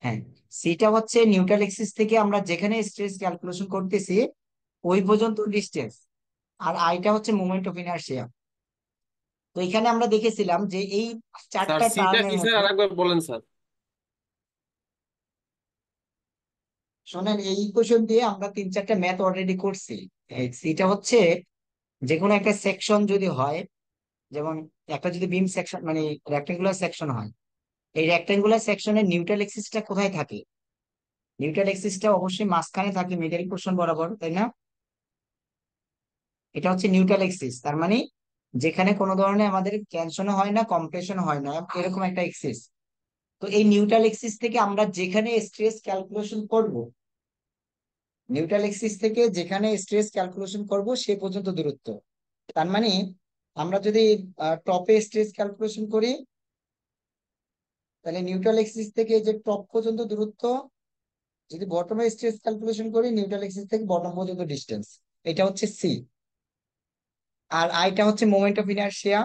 হ্যাঁ, সিটা হচ্ছে নিউট্রাল এক্সিস থেকে আমরা যেখানে স্ট্রেস ক্যালকুলেশন করতেছি ওই পর্যন্ত ডিস্টেন্স। আর আইটা হচ্ছে মোমেন্ট অফ ইনার্শিয়া। তো এখানে আমরা দেখেছিলাম যে এই স্যার চারটা সিটা টার্মের কি স্যার, মধ্যে, আরেকবার বলেন স্যার। শোনেন, এই ইকুয়েশন দিয়ে আমরা তিন চারটা ম্যাথ অলরেডি করছি। সিটা হচ্ছে যে কোনো একটা সেকশন যদি হয়, যেমন একটা যদি বিম সেকশন মানে রেক্টেঙ্গুলার সেকশন হয়, এই রেক্টেঙ্গুলার সেকশনের নিউট্রাল এক্সিসটা কোথায় থাকে? নিউট্রাল এক্সিসটা অবশ্যই মাঝখানে থাকে, মিডল পোর্শন বরাবর, তাই না? এটা হচ্ছে নিউট্রাল এক্সিস, তার মানে যেখানে কোনো ধরনের আমাদের টেনশন হয় না, কম্প্রেশন হয় না, এরকম একটা এক্সিস। তো এই নিউট্রাল এক্সিস থেকে আমরা যেখানে স্ট্রেস ক্যালকুলেশন করব, নিউট্রাল এক্সিস থেকে যেখানে স্ট্রেস ক্যালকুলেশন করব সে পর্যন্ত দূরত্ব। তার মানে আমরা যদি টপে স্ট্রেস ক্যালকুলেশন করি, তাহলে নিউট্রাল এক্সিস থেকে যে টপ পর্যন্ত দূরত্ব, যদি বটমে স্ট্রেস ক্যালকুলেশন করি নিউট্রাল এক্সিস থেকে বটম পর্যন্ত ডিস্টেন্স, এটা হচ্ছে সি। আর আইটা হচ্ছে মোমেন্ট অফ ইনার্শিয়া।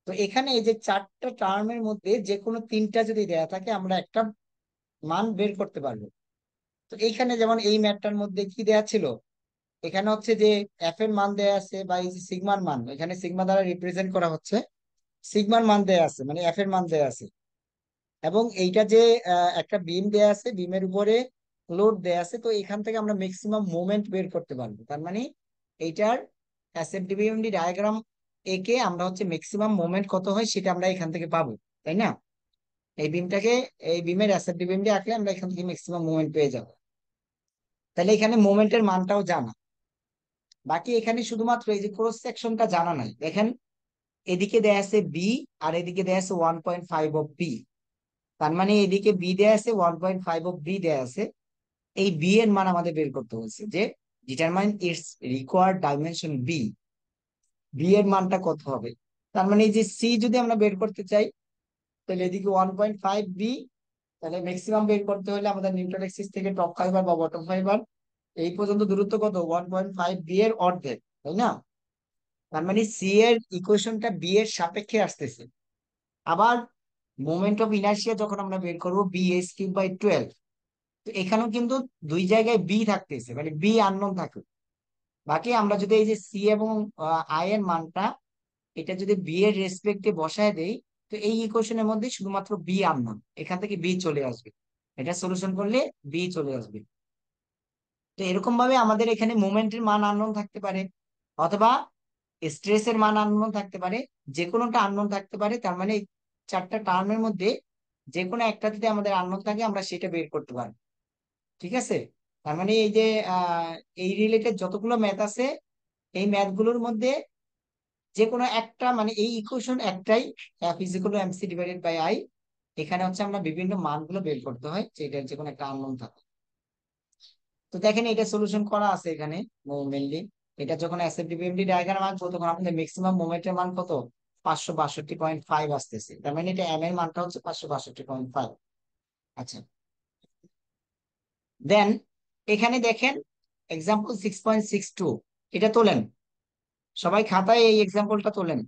তো এখানে এই যে চারটা টার্মের মধ্যে যে কোনো তিনটা যদি দেয়া থাকে আমরা একটা মান বের করতে পারবো। তো এইখানে যেমন এই ম্যাথটার মধ্যে কি দেয়া ছিল, এখানে হচ্ছে যে এফ এর মান দেয়া আছে, বা এই যে সিগমার মান, এখানে সিগমা দ্বারা রিপ্রেজেন্ট করা হচ্ছে, সিগমার মান দেয়া আছে মানে এফ এর মান দেয়া আছে। এবং এইটা যে একটা বিম দেয়া আছে, বিমের উপরে লোড দেয়া আছে, তো এখান থেকে আমরা ম্যাক্সিমাম মোমেন্ট বের করতে পারবো। তার মানে এইটার এসএফডিবিএমডি ডায়াগ্রাম এঁকে আমরা হচ্ছে ম্যাক্সিমাম মোমেন্ট কত হয় সেটা আমরা এখান থেকে পাবো, তাই না? এই বিমটাকে, এই বিমের এসএফডিবিএমডি আঁকলে আমরা এখান থেকে ম্যাক্সিমাম মোমেন্ট পেয়ে যাবো। তাহলে এখানে মোমেন্টের মানটাও জানা। বাকি এখানে শুধুমাত্র এই যে ক্রস সেকশনটা জানা নাই, দেখেন এদিকে দেয়া আছে বি, আর এদিকে দেয়া আছে 1.5 অফ বি। তার মানে এদিকে বি দেয়া আছে, 1.5 অফ বি দেয়া আছে। এই বি এর মান আমাদের বের করতে হয়েছে, যে determine its required dimension B. B এর মানটা কত হবে? তার মানে এই যে সি যদি আমরা বের করতে চাই, তাহলে এদিকে 1.5 বি, তাহলে ম্যাক্সিমাম বের করতে হলে আমাদের নিউট্রাল এক্সিস থেকে টপ ফাইবার বা বটম ফাইবার এই পর্যন্ত দূরত্ব কত? 1.5 বি এর অর্ধেক, তাই না? তার মানে সি এর ইকুয়েশনটা বি এর সাপেক্ষে আসতেছে। আবার মোমেন্ট অফ ইনার্শিয়া যখন আমরা বের করবো, বি এস কিউব বাই 12, তো এখানেও কিন্তু দুই জায়গায় বি থাকতেছে, মানে বি আননোন থাকে। বাকি আমরা যদি এই যে সি এবং আই এর মানটা, এটা যদি বি এর রেসপেক্টে বসায় দেই, তো এই ইকুয়েশনের মধ্যে শুধুমাত্র বি আননোন, এখান থেকে বি চলে আসবে। এটা সলিউশন করলে বি চলে আসবে। তো এরকম ভাবে আমাদের এখানে মোমেন্টের মান আননোন থাকতে পারে, অথবা স্ট্রেসের মান আননোন থাকতে পারে, যে কোনোটা আননোন থাকতে পারে। তার মানে এই চারটা টার্মের মধ্যে যে কোনো একটা যদি আমাদের আননোন থাকে আমরা সেটা বের করতে পারি। ঠিক আছে? তার মানে এই যে আহ এই রিলেটেড যতগুলো ম্যাথ আছে, এই ম্যাথ গুলোর মধ্যে যে কোনো একটা মানে এই ইকুয়েশন একটাই, F is equal to M C divided by I. এখানে হচ্ছে আমরা বিভিন্ন মানগুলো বের করতে হয়, যে এটার যে কোনো একটা আননোন থাকে। তো দেখেন এটা সলিউশন করা আছে এখানে মেনলি। এটা যখন এসএফডিবিএমডি ডায়াগ্রাম আঁকবো তখন আমাদের ম্যাক্সিমাম মোমেন্টের মান কত? 562.5 আসতেছে। তার মানে এটা এম এর মানটা হচ্ছে 562.5। আচ্ছা, দেন এখানে দেখেন এক্সাম্পল 6.62, এটা তোলেন, সবাই খাতায় এই এক্সাম্পলটা তোলেন।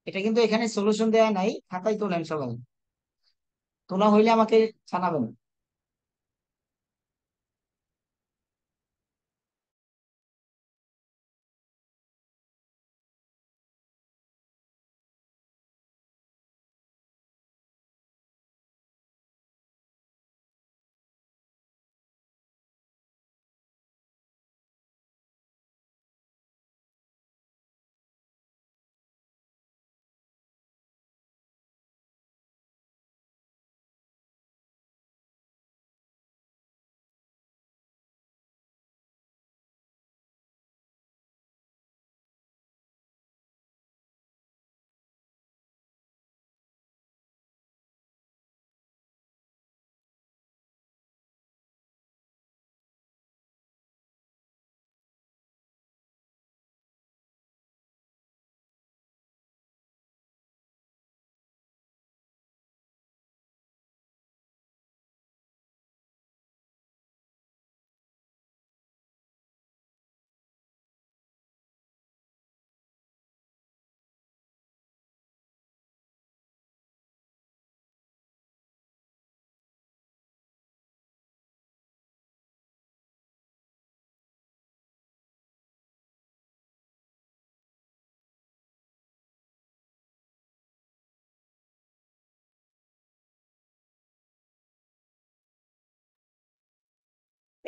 এটা কিন্তু এখানে সলিউশন দেয়া নাই, খাতায় তোলেন সবাই। তোলা হইলে আমাকে জানাবেন।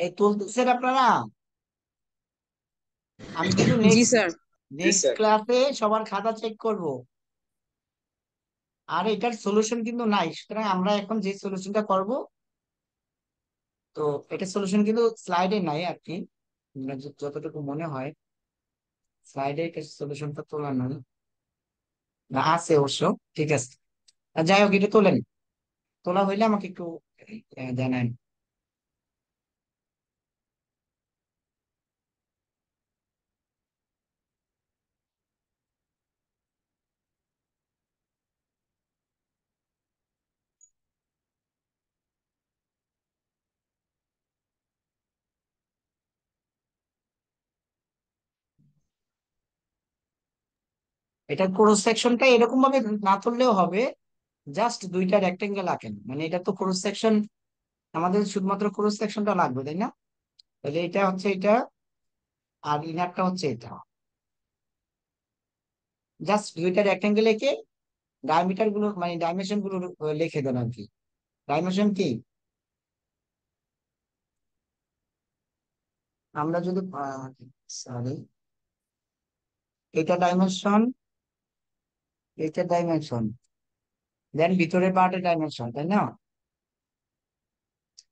এই তুলতেছেন আপনারা? আমি কিন্তু জি নেক্সট স্যার। নেক্সট ক্লাসে সবার খাতা চেক করব। আর এটার সলিউশন কিন্তু নাই, সুতরাং আমরা এখন যে সলিউশনটা করব, তো এটা সলিউশন কিন্তু স্লাইডে নাই আর কি। আমরা যতটুকু মনে হয় স্লাইডে এটা সলিউশনটা তোলা নাই, না আছে অবশ্য। ঠিক আছে, আর যাই হোক, এটা তোলেন। তোলা হইলে আমাকে একটু জানান। এটা ক্রস সেকশনটা এরকম ভাবে না তুললেও হবে, জাস্ট দুইটা রেক্টেঙ্গেল আঁকেন, মানে এটা তো ক্রস সেকশন, আমাদের শুধুমাত্র ক্রস সেকশনটা লাগবে, তাই না? তাহলে এটা হচ্ছে এটা, আর ইনারটা হচ্ছে এটা। জাস্ট দুইটা রেক্টেঙ্গেল এঁকে ডায়ামিটার গুলো মানে ডাইমেনশন গুলো লিখে দেন আর কি। ডাইমেনশন কি, আমরা যদি সরি, এটা ডাইমেনশন, এটা ডাইমেনশন, দেন ভিতরের পার্টের ডাইমেনশন, তাই না?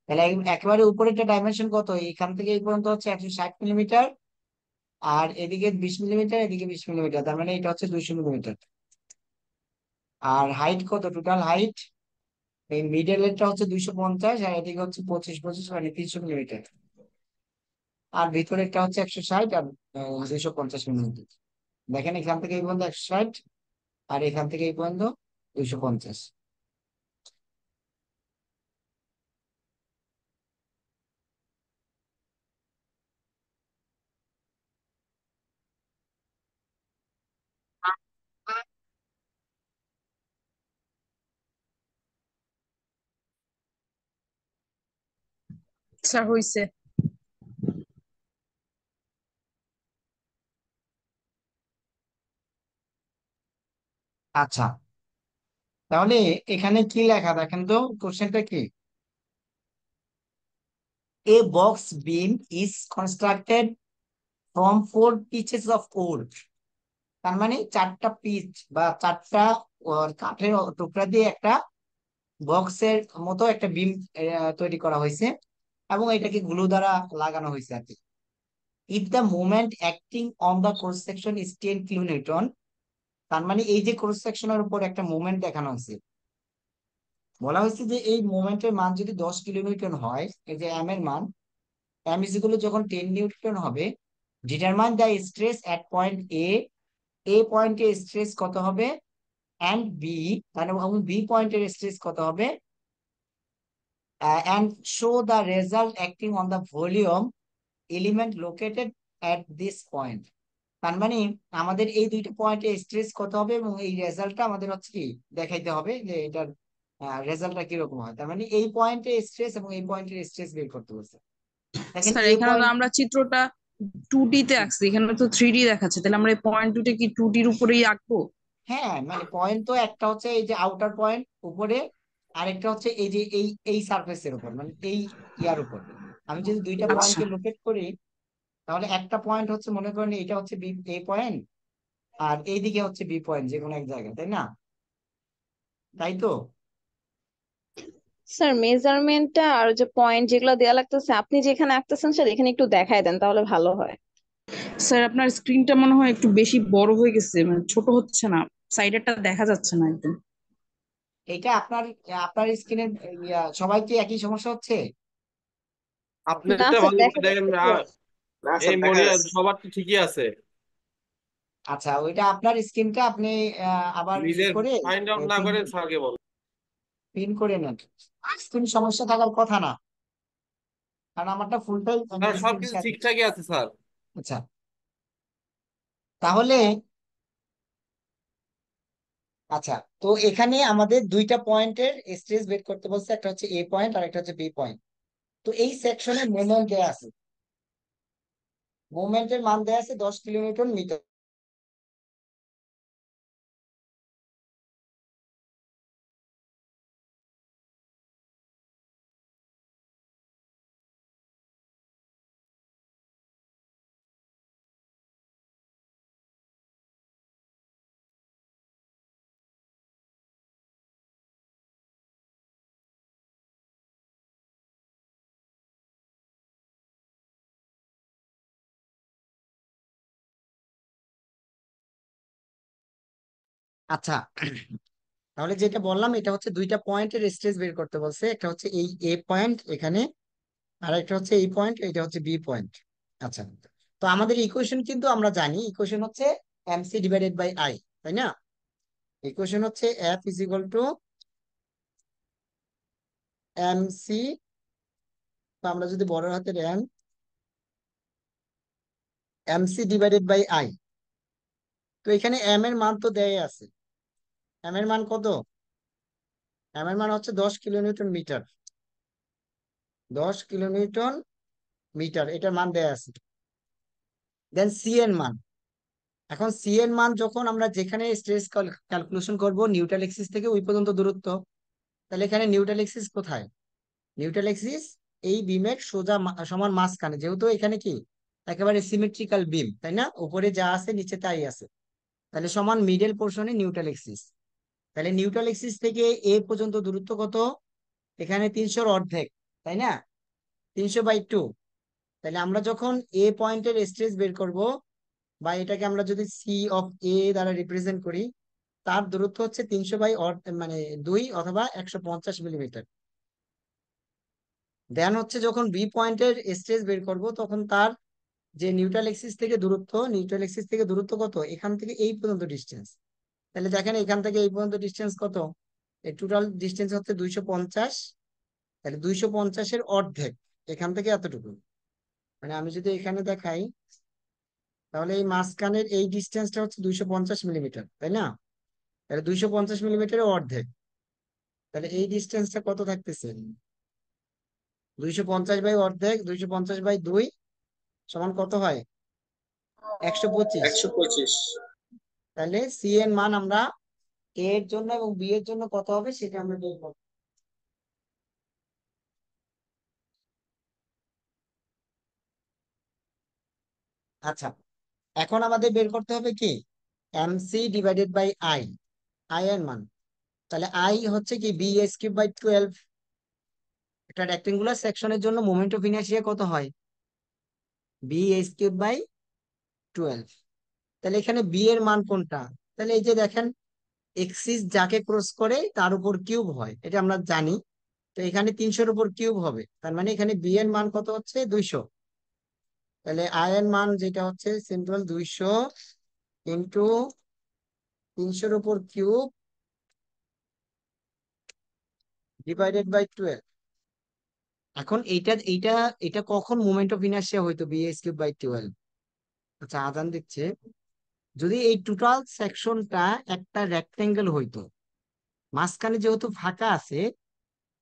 তাহলে একেবারে উপরেরটা ডাইমেনশন কত, এখান থেকে এই পর্যন্ত হচ্ছে 160 মিলিমিটার, আর এদিকে 20 মিলিমিটার, এদিকে 20 মিলিমিটার, তার মানে এটা হচ্ছে 200 মিলিমিটার। আর হাইট কত, টোটাল হাইট এই মিডল এরটা হচ্ছে 250, আর এদিকে হচ্ছে 25 25, মানে 300 মিলিমিটার। আর ভিতরেরটা হচ্ছে 160, আর 250 মিলিমিটার। দেখেন এখান থেকে এই পর্যন্ত 160, আর এখান থেকে এই পর্যন্ত 250। স্যার হইছে। আচ্ছা, তাহলে এখানে কি লেখা দেখেন তো, কোশ্চেনটা কি? A box beam is constructed from 4 pieces of wood. তার মানে চারটা পিচ বা চারটা কাঠের টুকরা দিয়ে একটা বক্সের মতো একটা বিম তৈরি করা হয়েছে, এবং এটাকে গ্লু দ্বারা লাগানো হয়েছে আর কি। If the moment acting on the cross section is 10 kilonewton, তার মানে এই যে ক্রস সেকশনের উপর একটা মোমেন্ট দেখানো হয়েছে, বলা হয়েছে যে এই মোমেন্টের মান যদি 10 কিলোনিউটন হয়, এই যে এম এর মান, এম ইজ ইকুয়াল যখন 10 নিউটন হবে, determine the stress at point A, A পয়েন্টে স্ট্রেস কত হবে, অ্যান্ড বি, মানে বি পয়েন্টের স্ট্রেস কত হবে, and show the result acting on the volume element located at this point. তার মানে আমাদের এই দুইটা পয়েন্টে স্ট্রেস কত হবে, এবং এই রেজাল্টটা আমাদের হচ্ছে কি দেখাইতে হবে, যে এটার রেজাল্টটা কিরকম হয়। তার মানে এই পয়েন্টে স্ট্রেস এবং এই পয়েন্টের স্ট্রেস বের করতে বলছে। দেখেন স্যার এ এখানে তো পয়েন্ট, আমরা চিত্রটা 2D তে আঁকছি, এখানে তো 3D দেখাচ্ছে, তাহলে আমরা এই পয়েন্ট দুটো কি 2Dর উপরেই আঁকবো? হ্যাঁ মানে পয়েন্ট তো একটা হচ্ছে এই যে আউটার পয়েন্ট উপরে, আরেকটা হচ্ছে এই যে এই সারফেসের উপর, মানে এই ইয়ার উপর। আমি যদি দুইটা আচ্ছা পয়েন্টকে লোকেট করি, তাহলে একটা পয়েন্ট হচ্ছে মনে করেন এটা হচ্ছে বি এ পয়েন্ট, আর এইদিকে হচ্ছে বি পয়েন্ট, যে কোনো এক জায়গায়, তাই না? তাই তো? স্যার মেজারমেন্টটা আর যে পয়েন্ট যেগুলো দেয়া লাগতেছে আপনি যেখানে আঁকতেছেন স্যার এখানে একটু দেখায় দেন তাহলে ভালো হয়। স্যার, আপনার স্ক্রিনটা মনে হয় একটু বেশি বড় হয়ে গেছে, মানে ছোট হচ্ছে না, সাইডেরটা দেখা যাচ্ছে না একদম। এটা আপনার আপনার স্ক্রিনের সবাই কি একই সমস্যা হচ্ছে? না আপনারটা স্যার ভালো দেখা করে দেখেন যাচ্ছে তো। এই মরিয়া সবার তো ঠিকই আছে। আচ্ছা, ওইটা আপনার স্ক্রিনটা আপনি আবার নিজের করে ফাইন্ড আউট না পিন করে স্যারকে বল। পিন করে নেন। স্ক্রিন সমস্যা থাকার কথা না, কারণ আমারটা ফুলটাই স্যার স্ক্রিন সবকিছু শেয়ার করছি। ঠিকঠাকই আছে স্যার। আচ্ছা, তাহলে আচ্ছা, তো এখানে আমাদের দুইটা পয়েন্টের স্ট্রেস বের করতে বলছে, একটা হচ্ছে এ পয়েন্ট আর একটা হচ্ছে বি পয়েন্ট। তো এই সেকশনে মোমেন্ট দেয়া আছে, মোমেন্টের মান দেয়া আছে 10 কিলোনিউটন মিটার। আচ্ছা, তাহলে যেটা বললাম এটা হচ্ছে দুইটা পয়েন্টের স্ট্রেস বের করতে বলছে, একটা হচ্ছে এই এ পয়েন্ট এখানে, আর একটা হচ্ছে এই পয়েন্ট, এটা হচ্ছে বি পয়েন্ট। আচ্ছা, তো আমাদের ইকুয়েশন কিন্তু আমরা জানি, ইকুয়েশন হচ্ছে এমসি ডিভাইডেড বাই আই, তাই না? ইকুয়েশন হচ্ছে F is equal to MC, আমরা যদি বড় হাতের এমসি ডিভাইডেড বাই আই। তো এখানে এম এর মান তো দেয় আছে, এম এর মান কত? এম এর মান হচ্ছে 10 কিলোনিউটন মিটার, 10 কিলোনিউটন মিটার, এটার মান দেয়া আছে। দেন সি এর মান, এখন সি এর মান যখন আমরা যেখানে স্ট্রেস ক্যালকুলেশন করব নিউট্রাল এক্সিস থেকে ওই পর্যন্ত দূরত্ব, তাহলে এখানে নিউট্রাল এক্সিস কোথায়? নিউট্রাল এক্সিস এই বিমের সোজা সমান মাঝখানে, যেহেতু এখানে কি একেবারে সিমেট্রিক্যাল বিম, তাই না? উপরে যা আছে নিচে তাই আছে, তাহলে সমান মিডল পোর্শনে নিউট্রাল এক্সিস। তাহলে নিউট্রাল এক্সিস থেকে এ পর্যন্ত দূরত্ব কত? এখানে 300-র অর্ধেক, তাই না? 300/2। তাহলে আমরা যখন এ পয়েন্টের স্ট্রেস বের করব, বা এটাকে আমরা যদি সি অফ এ দ্বারা রিপ্রেজেন্ট করি, তার দূরত্ব হচ্ছে 300/2 অথবা 150 মিলিমিটার। দেন হচ্ছে যখন বি পয়েন্টের স্ট্রেস বের করব, তখন তার যে নিউট্রাল এক্সিস থেকে দূরত্ব, নিউট্রাল এক্সিস থেকে দূরত্ব কত? এখান থেকে এই পর্যন্ত ডিস্টেন্স। তাহলে দেখেন এখান থেকে এই পর্যন্ত ডিস্টেন্স কত? এই টোটাল ডিস্টেন্স হচ্ছে 250। তাহলে 250-এর অর্ধেক এখান থেকে এতটুকু, মানে আমি যদি এখানে দেখাই, তাহলে এই মাঝখানের এই ডিস্টেন্সটা হচ্ছে 250 মিলিমিটার, তাই না? তাহলে 250 মিলিমিটারের অর্ধেক, তাহলে এই ডিস্টেন্সটা কত থাকতেছে? 250/অর্ধেক, 250/2 সমান কত হয়? 125। 125। তাহলে সি এর মান আমরা এ এর জন্য এবং বি এর জন্য কত হবে সেটা আমরা বের করব। আচ্ছা, এখন আমাদের বের করতে হবে কি M C divided by I, I এর মান। তাহলে আই হচ্ছে কি B/12। একটা রেক্টেঙ্গুলার সেকশনের জন্য মোমেন্ট অফ ইনার্শিয়া কত হয়? B/12। তাহলে এখানে বি এর মান কোনটা? তাহলে এই যে দেখেন, এক্সিস যাকে ক্রস করে তার উপর কিউব হয়, এটা আমরা জানি। তো এখানে 300-র উপর কিউব হবে, তার মানে এখানে বি এর মান কত হচ্ছে? 200। তাহলে আই এর মান যেটা হচ্ছে সিম্পল 200 ইন্টু 300-র উপর কিউব ডিভাইডেড বাই 12। এখন এইটা এইটা এটা কখন মোমেন্ট অফ ইনার্শিয়া হইতো B/12? আচ্ছা, আজান দিচ্ছে। যদি এই টোটাল সেকশনটা একটা রেক্টেঙ্গেল হইতো, মাঝখানে যেহেতু ফাঁকা আছে,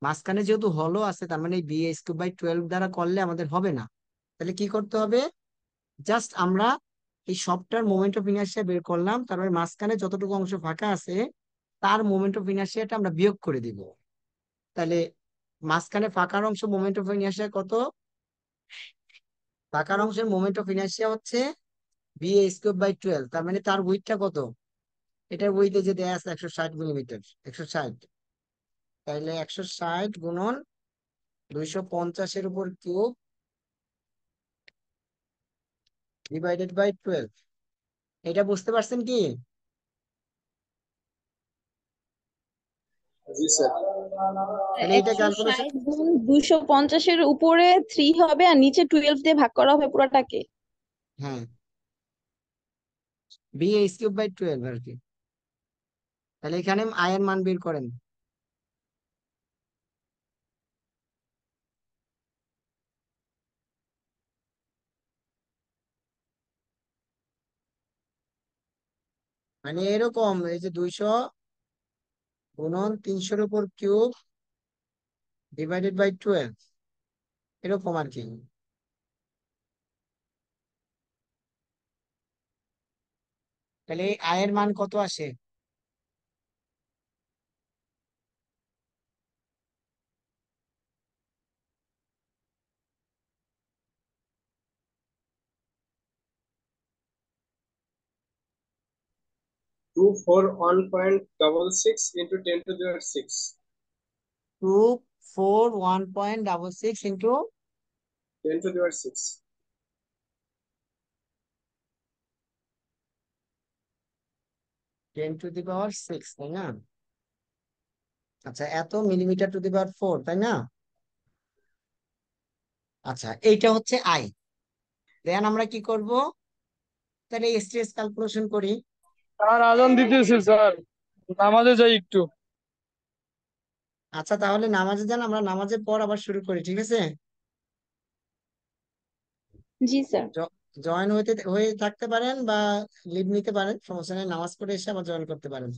মাঝখানে যেহেতু হলো আছে, তার মানে B/12 দ্বারা করলে আমাদের হবে না। তাহলে কি করতে হবে? জাস্ট আমরা এই সবটার মোমেন্ট অফ ইনার্শিয়া বের করলাম, তারপরে মাঝখানে যতটুকু অংশ ফাঁকা আছে তার মোমেন্ট অফ ইনার্শিয়াটা আমরা বিয়োগ করে দিব। তাহলে মাঝখানে ফাঁকার অংশ মোমেন্ট অফ ইনার্শিয়া কত? ফাঁকার অংশের মোমেন্ট অফ ইনার্শিয়া হচ্ছে B/12, তার মানে তার উইথটা কত? এটার উইথে যে দেয়া আছে 160 মিলিমিটার, 160। তাহলে 160 গুণন 250-এর উপর কিউব ডিভাইডেড বাই 12। এটা বুঝতে পারছেন কি? জি স্যার। তাহলে এটা একশো ক্যালকুলেশন, ষাট গুণ 250-এর উপরে 3 হবে আর নিচে 12 দিয়ে ভাগ করা হবে পুরাটাকে। হ্যাঁ, B/12 আর কি। তাহলে এখানে আয়ের মান বের করেন। মানে এরকম, এই যে 200 গুণন 300-র উপর কিউব ডিভাইডেড বাই 12, এরকম আর কি। তাহলে এই আয়ের মান কত আসে? 241.66 into 10 to the 6. 241.66 into 10 to the 6. 10⁶ তাই না? আচ্ছা, এত mm⁴ তাই না? আচ্ছা, এইটা হচ্ছে আই। দেন আমরা কি করব? তাহলে স্ট্রেস ক্যালকুলেশন করি। স্যার আজান দিতেছে স্যার, নামাজে যাই একটু। আচ্ছা, তাহলে নামাজে যান, আমরা নামাজের পর আবার শুরু করি, ঠিক আছে? জি স্যার। জয়েন হয়ে থাকতে পারেন বা লিভ নিতে পারেন, সমস্যা নেই, নামাজ পড়ে এসে আবার জয়েন করতে পারেন।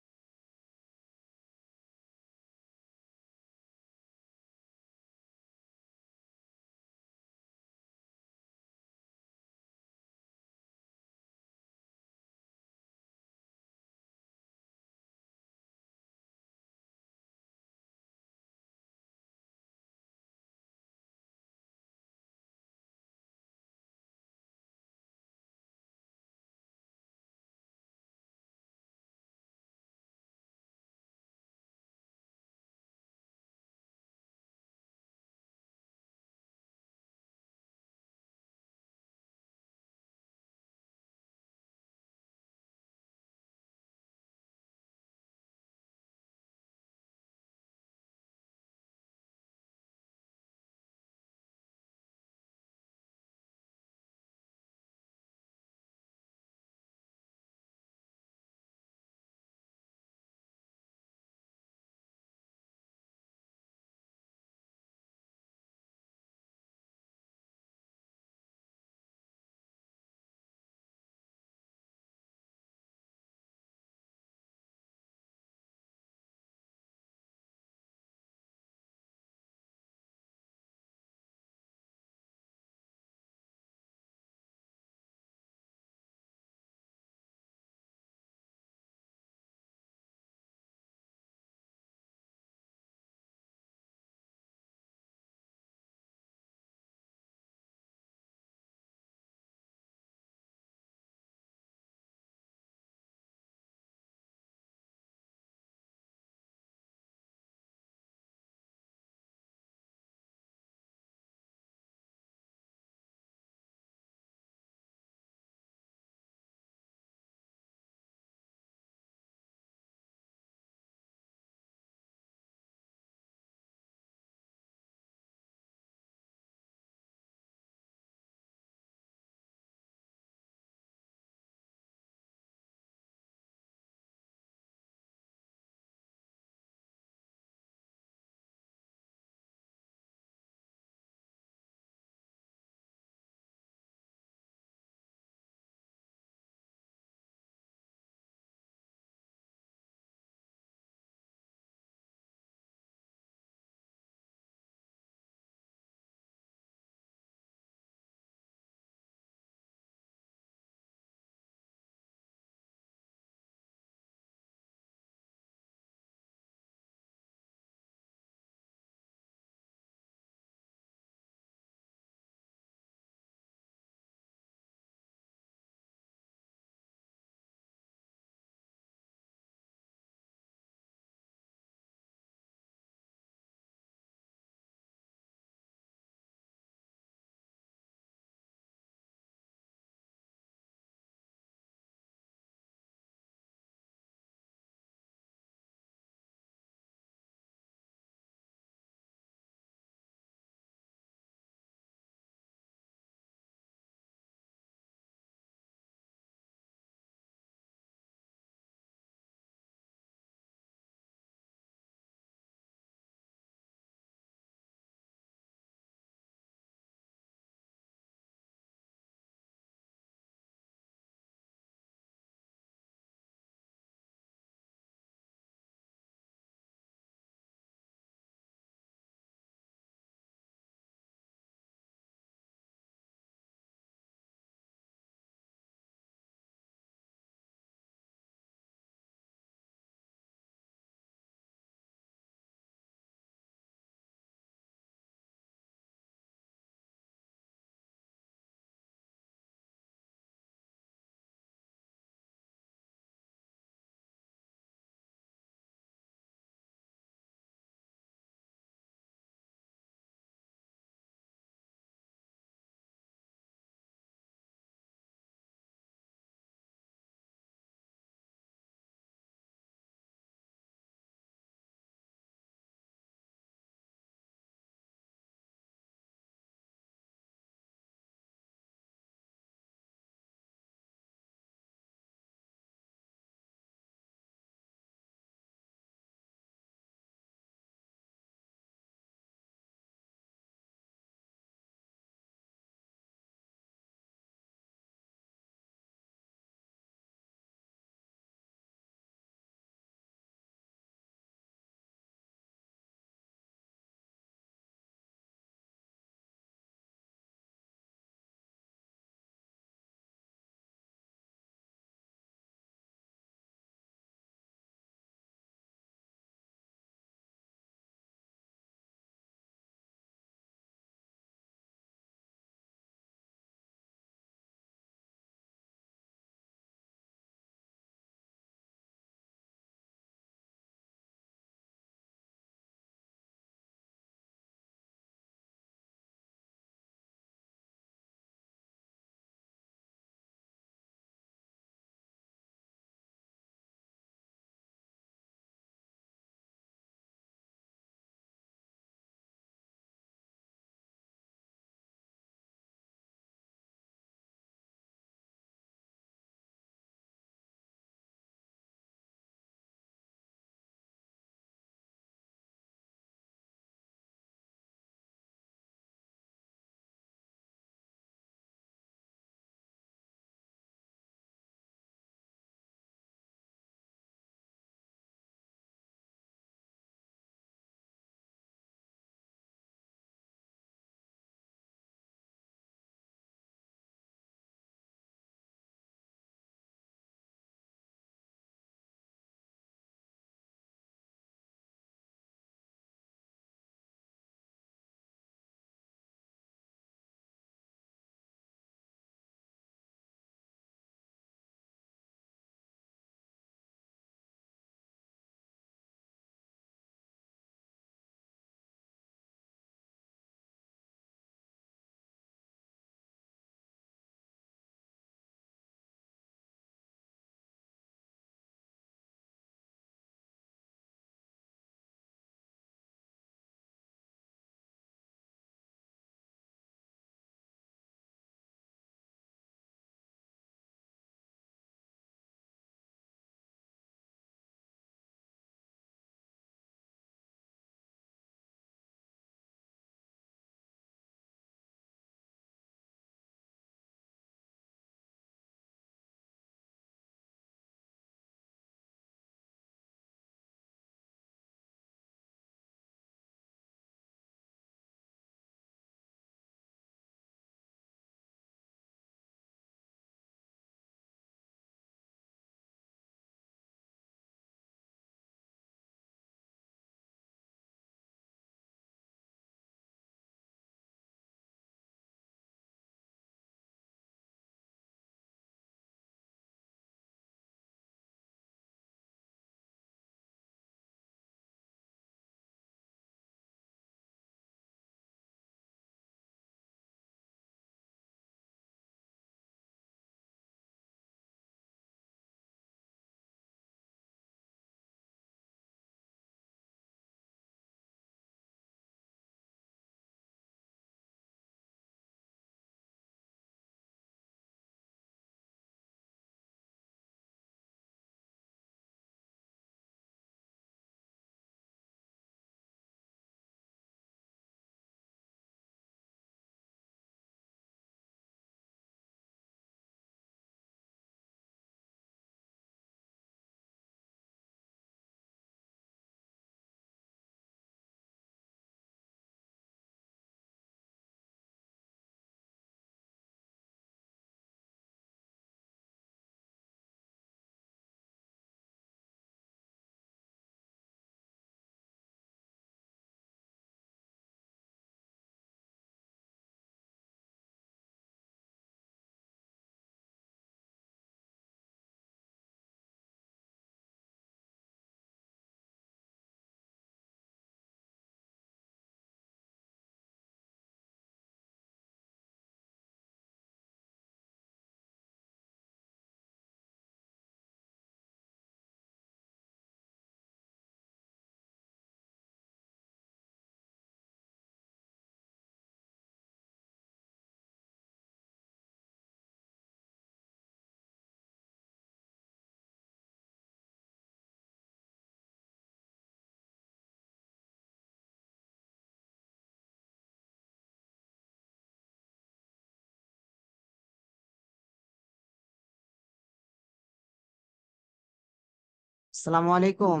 আসসালামু আলাইকুম।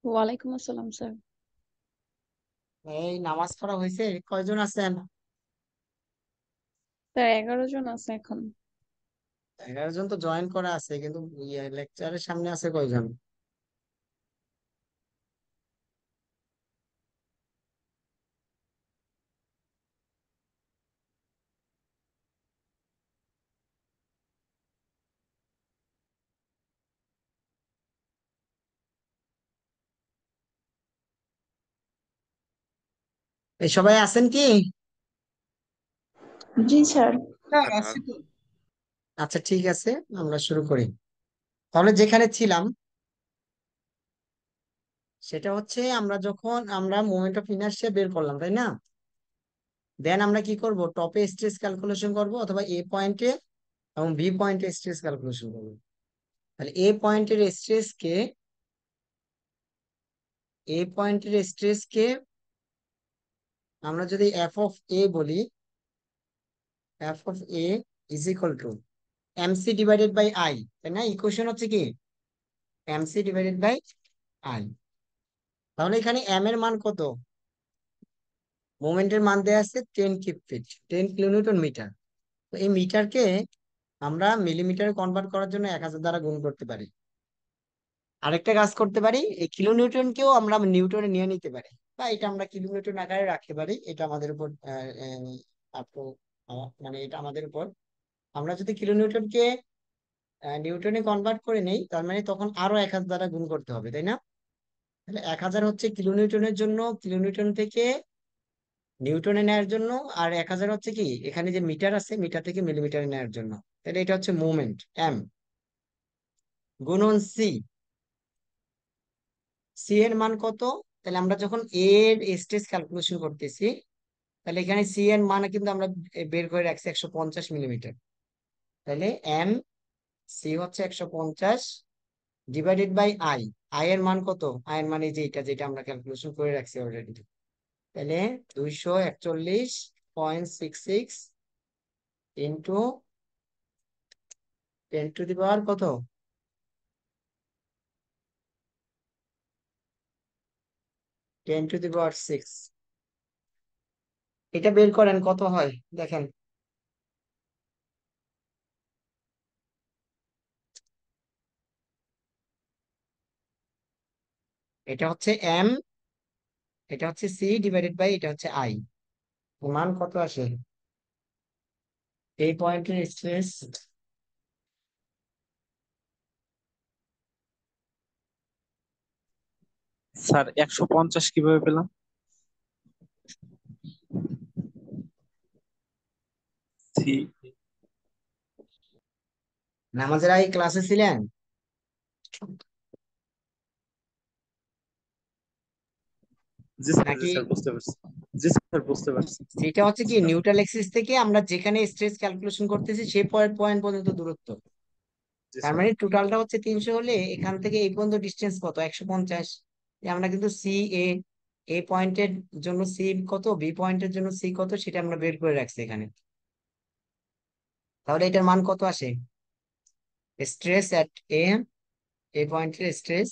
ওয়ালাইকুম আসসালাম স্যার। এই নামাজ পড়া হয়েছে? কয়জন আছেন? স্যার 11 জন আছে এখন। 11 জন তো জয়েন করা আছে, কিন্তু লেকচারের সামনে আছে কয়জন? এই সবাই আছেন কি? জি স্যার। হ্যাঁ, আছি তো। আচ্ছা, ঠিক আছে, আমরা শুরু করি। তাহলে যেখানে ছিলাম সেটা হচ্ছে, আমরা মোমেন্ট অফ ইনার্শিয়া বের করলাম, তাই না? দেন আমরা কি করব, টপে স্ট্রেস ক্যালকুলেশন করব, অথবা এ পয়েন্টে এবং বি পয়েন্টে স্ট্রেস ক্যালকুলেশন করব। তাহলে এ পয়েন্টের স্ট্রেস কে আমরা যদি এফ অফ এ বলি, F of A is equal to M C divided by I, তাই না? ইকুয়েশন হচ্ছে কি এমসি ডিভাইডেড বাই আই। তাহলে এখানে এম এর মান কত? মোমেন্টের মান দেওয়া আছে 10 কিউব ফিট, 10 কিলোনিউটন মিটার। তো এই মিটারকে আমরা মিলিমিটারে কনভার্ট করার জন্য 1000 দ্বারা গুণ করতে পারি। আরেকটা কাজ করতে পারি, এই কিলোনিউটনকেও আমরা নিউটনে নিয়ে নিতে পারি, বা এটা আমরা কিলোমিটার আকারে রাখতে পারি। এটা আমাদের উপর আপ টু, মানে এটা আমাদের উপর। আমরা যদি কিলোনিউটনকে নিউটনে কনভার্ট করে নেই, তার মানে তখন আরো 1000 দ্বারা গুণ করতে হবে, তাই না? তাহলে 1000 হচ্ছে কিলোনিউটনের জন্য, কিলোনিউটন থেকে নিউটনে নেওয়ার জন্য। আর 1000 হচ্ছে কি, এখানে যে মিটার আছে, মিটার থেকে মিলিমিটারে নেওয়ার জন্য। তাহলে এটা হচ্ছে মোমেন্ট এম গুণন সি। সি এর মান কত? তাহলে আমরা যখন এ এর স্ট্রেস ক্যালকুলেশন করতেছি, তাহলে এখানে সি এর মান কিন্তু আমরা বের করে রাখছি 150 মিলিমিটার। তাহলে এম সি হচ্ছে 150 ডিভাইডেড বাই আই। আই এর মান কত? আই এর মানে যে এটা, যেটা আমরা ক্যালকুলেশন করে রাখছি অলরেডি। তাহলে 241.66 ইন্টু 10 টু দি পাওয়ার কত, 10 টু দি পাওয়ার 6। এটা বের করেন কত হয় দেখেন। এটা হচ্ছে এম, এটা হচ্ছে সি ডিভাইডেড বাই এটা হচ্ছে আই। মান কত আসে এই পয়েন্টের স্ট্রেস? স্যার 150 কিভাবে পেলাম? সি। নামাজের আগে ক্লাসে ছিলেন? জি স্যার, জি নাকি? স্যার, বুঝতে পারছি। জি স্যার, বুঝতে পারছি। সেটা হচ্ছে কি, নিউট্রাল এক্সিস থেকে আমরা যেখানে স্ট্রেস ক্যালকুলেশন করতেছি সেই পয়েন্ট পয়েন্ট পর্যন্ত দূরত্ব। জি তার স্যার। মানে টোটালটা হচ্ছে 300, হলে এখান থেকে এই পর্যন্ত ডিস্টেন্স কত? 150। আমরা কিন্তু সি এ, এ পয়েন্টের জন্য সি কত, বি পয়েন্টের জন্য সি কত, সেটা আমরা বের করে রাখছি এখানে। তাহলে এটার মান কত আসে? স্ট্রেস এট এ, এ পয়েন্টের স্ট্রেস,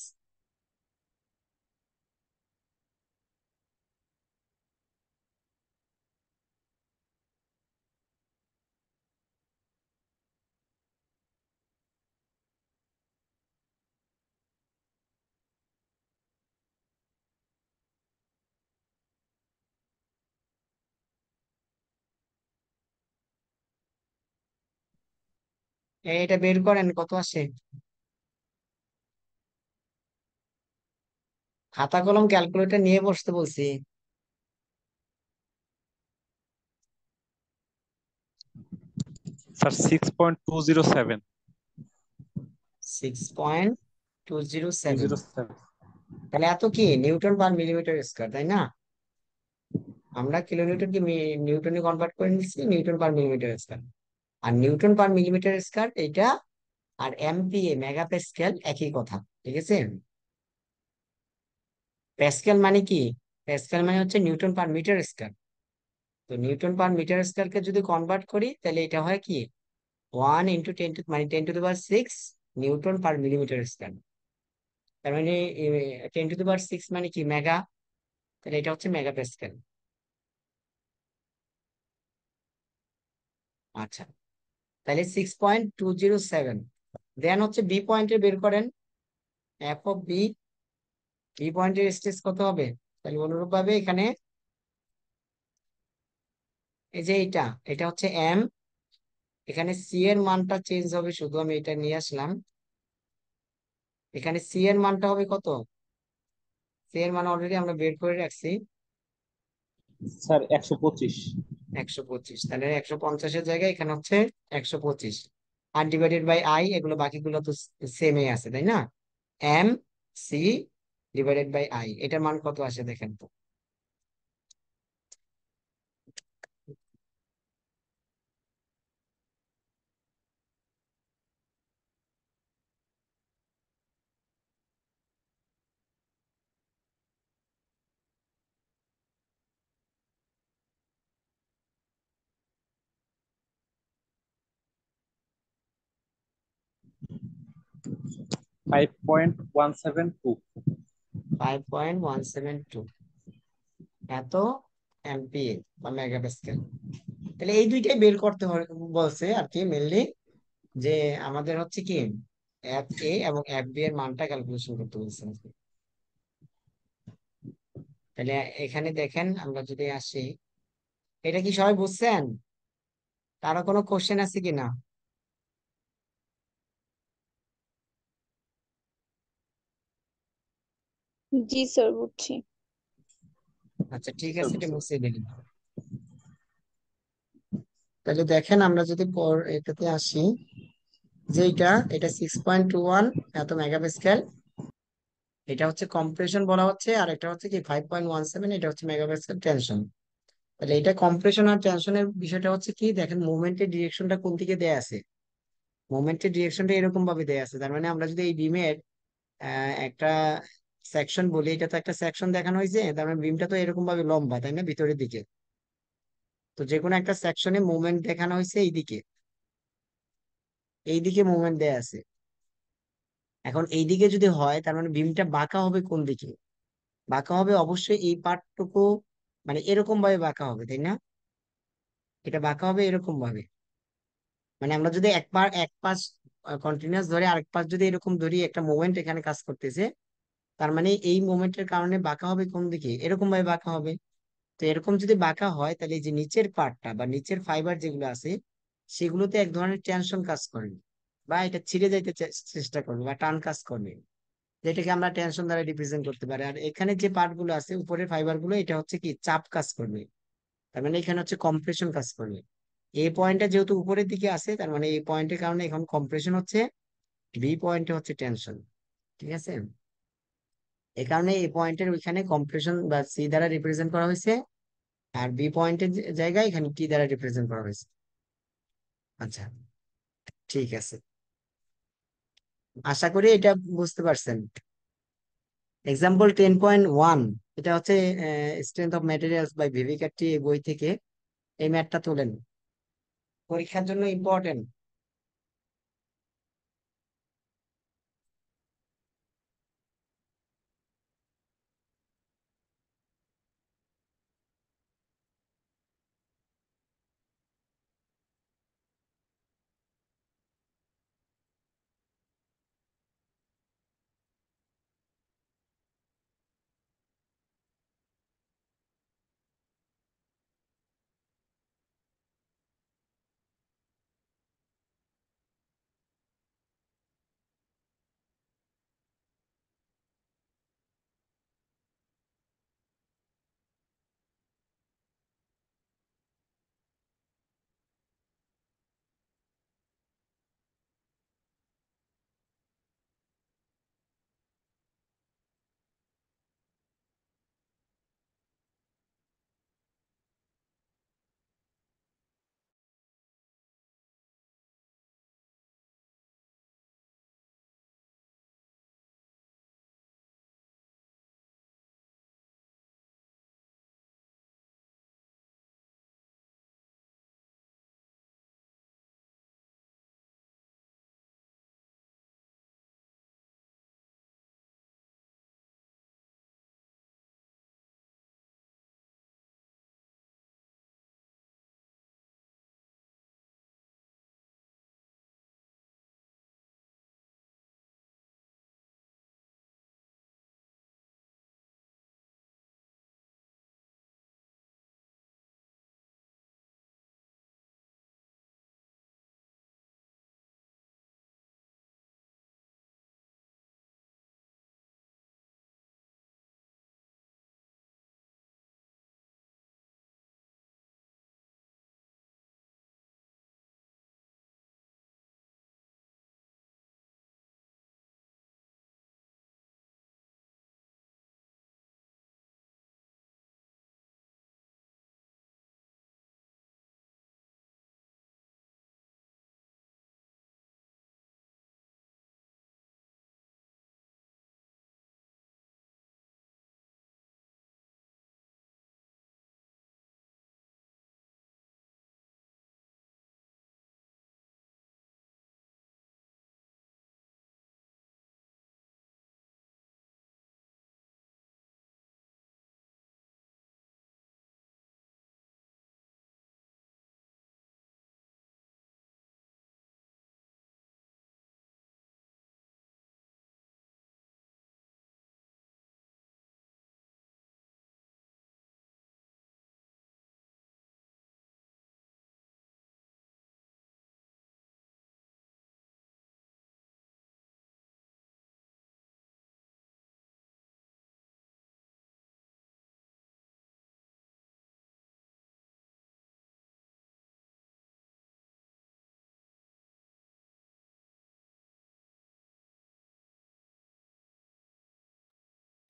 এটা বের করেন কত আসে। খাতা কলম ক্যালকুলেটর নিয়ে বসতে বলছি। স্যার 6.207। 6.207। 207। তাহলে এত কি নিউটন পার মিলিমিটার স্কয়ার, তাই না? আমরা কিলোমিটারকে নিউটনে কনভার্ট করে নিচ্ছি, নিউটন পার মিলিমিটার স্কয়ার। আর নিউটন পার মিলিমিটার স্কয়ার এটা, আর এমপিএ মেগা প্যাসকেল একই কথা, ঠিক আছে? প্যাসকেল মানে কি? প্যাসকেল মানে হচ্ছে নিউটন পার মিটার স্কয়ার। তো নিউটন পার মিটার স্কয়ারকে যদি কনভার্ট করি, তাহলে এটা হয় কি 1 ইন্টু 10 টু, মানে 10 to the power 6 Newton per millimetre square. তার মানে 10⁶ মানে কি মেগা, তাহলে এটা হচ্ছে মেগা প্যাসকেল। আচ্ছা, তাহলে 6.207। দেন হচ্ছে বি পয়েন্টে বের করেন এফ অফ বি। বি পয়েন্টের স্ট্রেস কত হবে? তাহলে অনুরূপ ভাবে এখানে এই যে এটা, এটা হচ্ছে এম, এখানে সি এর মানটা চেঞ্জ হবে, শুধু আমি এটা নিয়ে আসলাম। এখানে সি এর মানটা হবে কত? সি এর মান অলরেডি আমরা বের করে রাখছি, স্যার 125। 125। তাহলে 150-এর জায়গায় এখানে হচ্ছে 125। আর ডিভাইডেড বাই আই, এগুলো বাকিগুলো তো সেমই আছে, তাই না? M C divided by I, এটার মান কত আসে দেখেন তো। 5.172। 5.172 এত এমপিএ বা মেগাপ্যাসকেল। তাহলে এই দুইটাই বের করতে বলছে আর কি মেনলি, যে আমাদের হচ্ছে কি এফ এ এবং এফ বি এর মানটা ক্যালকুলেশন করতে বলছে আর কি। তাহলে এখানে দেখেন আমরা যদি আসি, এটা কি সবাই বুঝছেন? কারো কোনো কোশ্চেন আছে কিনা? জি স্যার, বুঝছি। আচ্ছা ঠিক স্যার আছে, এটা বুঝতে মুছে দিলাম। তাহলে দেখেন আমরা যদি পর এটাতে আসি, যে এটা 6.21 এত মেগাপ্যাসকেল, এটা হচ্ছে কম্প্রেশন বলা হচ্ছে, আর এটা হচ্ছে কি 5.17, এটা হচ্ছে মেগাপ্যাসকেল টেনশন। তাহলে এটা কম্প্রেশন আর টেনশনের বিষয়টা হচ্ছে কি, দেখেন মুভমেন্টের ডিরেকশনটা কোন দিকে দেয়া আছে। মুভমেন্টের ডিরেকশনটা এরকম ভাবে দেয়া আছে, তার মানে আমরা যদি এই বিমের একটা সেকশন বলি, এটা তো একটা সেকশন দেখানো হয়েছে, তার মানে বিমটা তো এরকম ভাবে লম্বা, তাই না, ভিতরের দিকে। তো যে কোনো একটা সেকশনে মুভমেন্ট দেখানো হয়েছে এইদিকে, এইদিকে মুভমেন্ট দেয়া আছে। এখন এইদিকে যদি হয়, তার মানে বিমটা বাঁকা হবে কোন দিকে? বাঁকা হবে অবশ্যই এই পার্টটুকু, মানে এরকম ভাবে বাঁকা হবে, তাই না? এটা বাঁকা হবে এরকম ভাবে। মানে আমরা যদি এক পাশ কন্টিনিউয়াস ধরে আরেক পাশ যদি এরকম ধরি, একটা মুভমেন্ট এখানে কাজ করতেছে, তার মানে এই মুভমেন্টের কারণে বাঁকা হবে কোন দিকে? এরকম ভাবে বাঁকা হবে। তো এরকম যদি বাঁকা হয়, তাহলে এই যে নিচের পার্টটা বা নিচের ফাইবার যেগুলো আছে, সেগুলোতে এক ধরনের টেনশন কাজ করবে, বা এটা ছিঁড়ে যাইতে চেষ্টা করবে, বা টান কাজ করবে, যেটাকে আমরা টেনশন দ্বারা রিপ্রেজেন্ট করতে পারি। আর এখানে যে পার্ট গুলো আছে উপরের ফাইবার গুলো, এটা হচ্ছে কি চাপ কাজ করবে, তার মানে এখানে হচ্ছে কম্প্রেশন কাজ করবে। এই পয়েন্টটা যেহেতু উপরের দিকে আছে, তার মানে এই পয়েন্টের কারণে এখন কম্প্রেশন হচ্ছে, বি পয়েন্টে হচ্ছে টেনশন। ঠিক আছে, এই কারণে এই পয়েন্টের ওইখানে কম্প্রেশন বা সি দ্বারা রিপ্রেজেন্ট করা হয়েছে, আর বি পয়েন্টের জায়গায় এখানে টি দ্বারা রিপ্রেজেন্ট করা হয়েছে। আচ্ছা ঠিক আছে, আশা করি এটা বুঝতে পারছেন। এক্সাম্পল 10.1, এটা হচ্ছে স্ট্রেংথ অফ ম্যাটেরিয়ালস বাই ভিভিকাট্রি, এই বই থেকে এই ম্যাথটা তোলেন, পরীক্ষার জন্য ইম্পর্টেন্ট।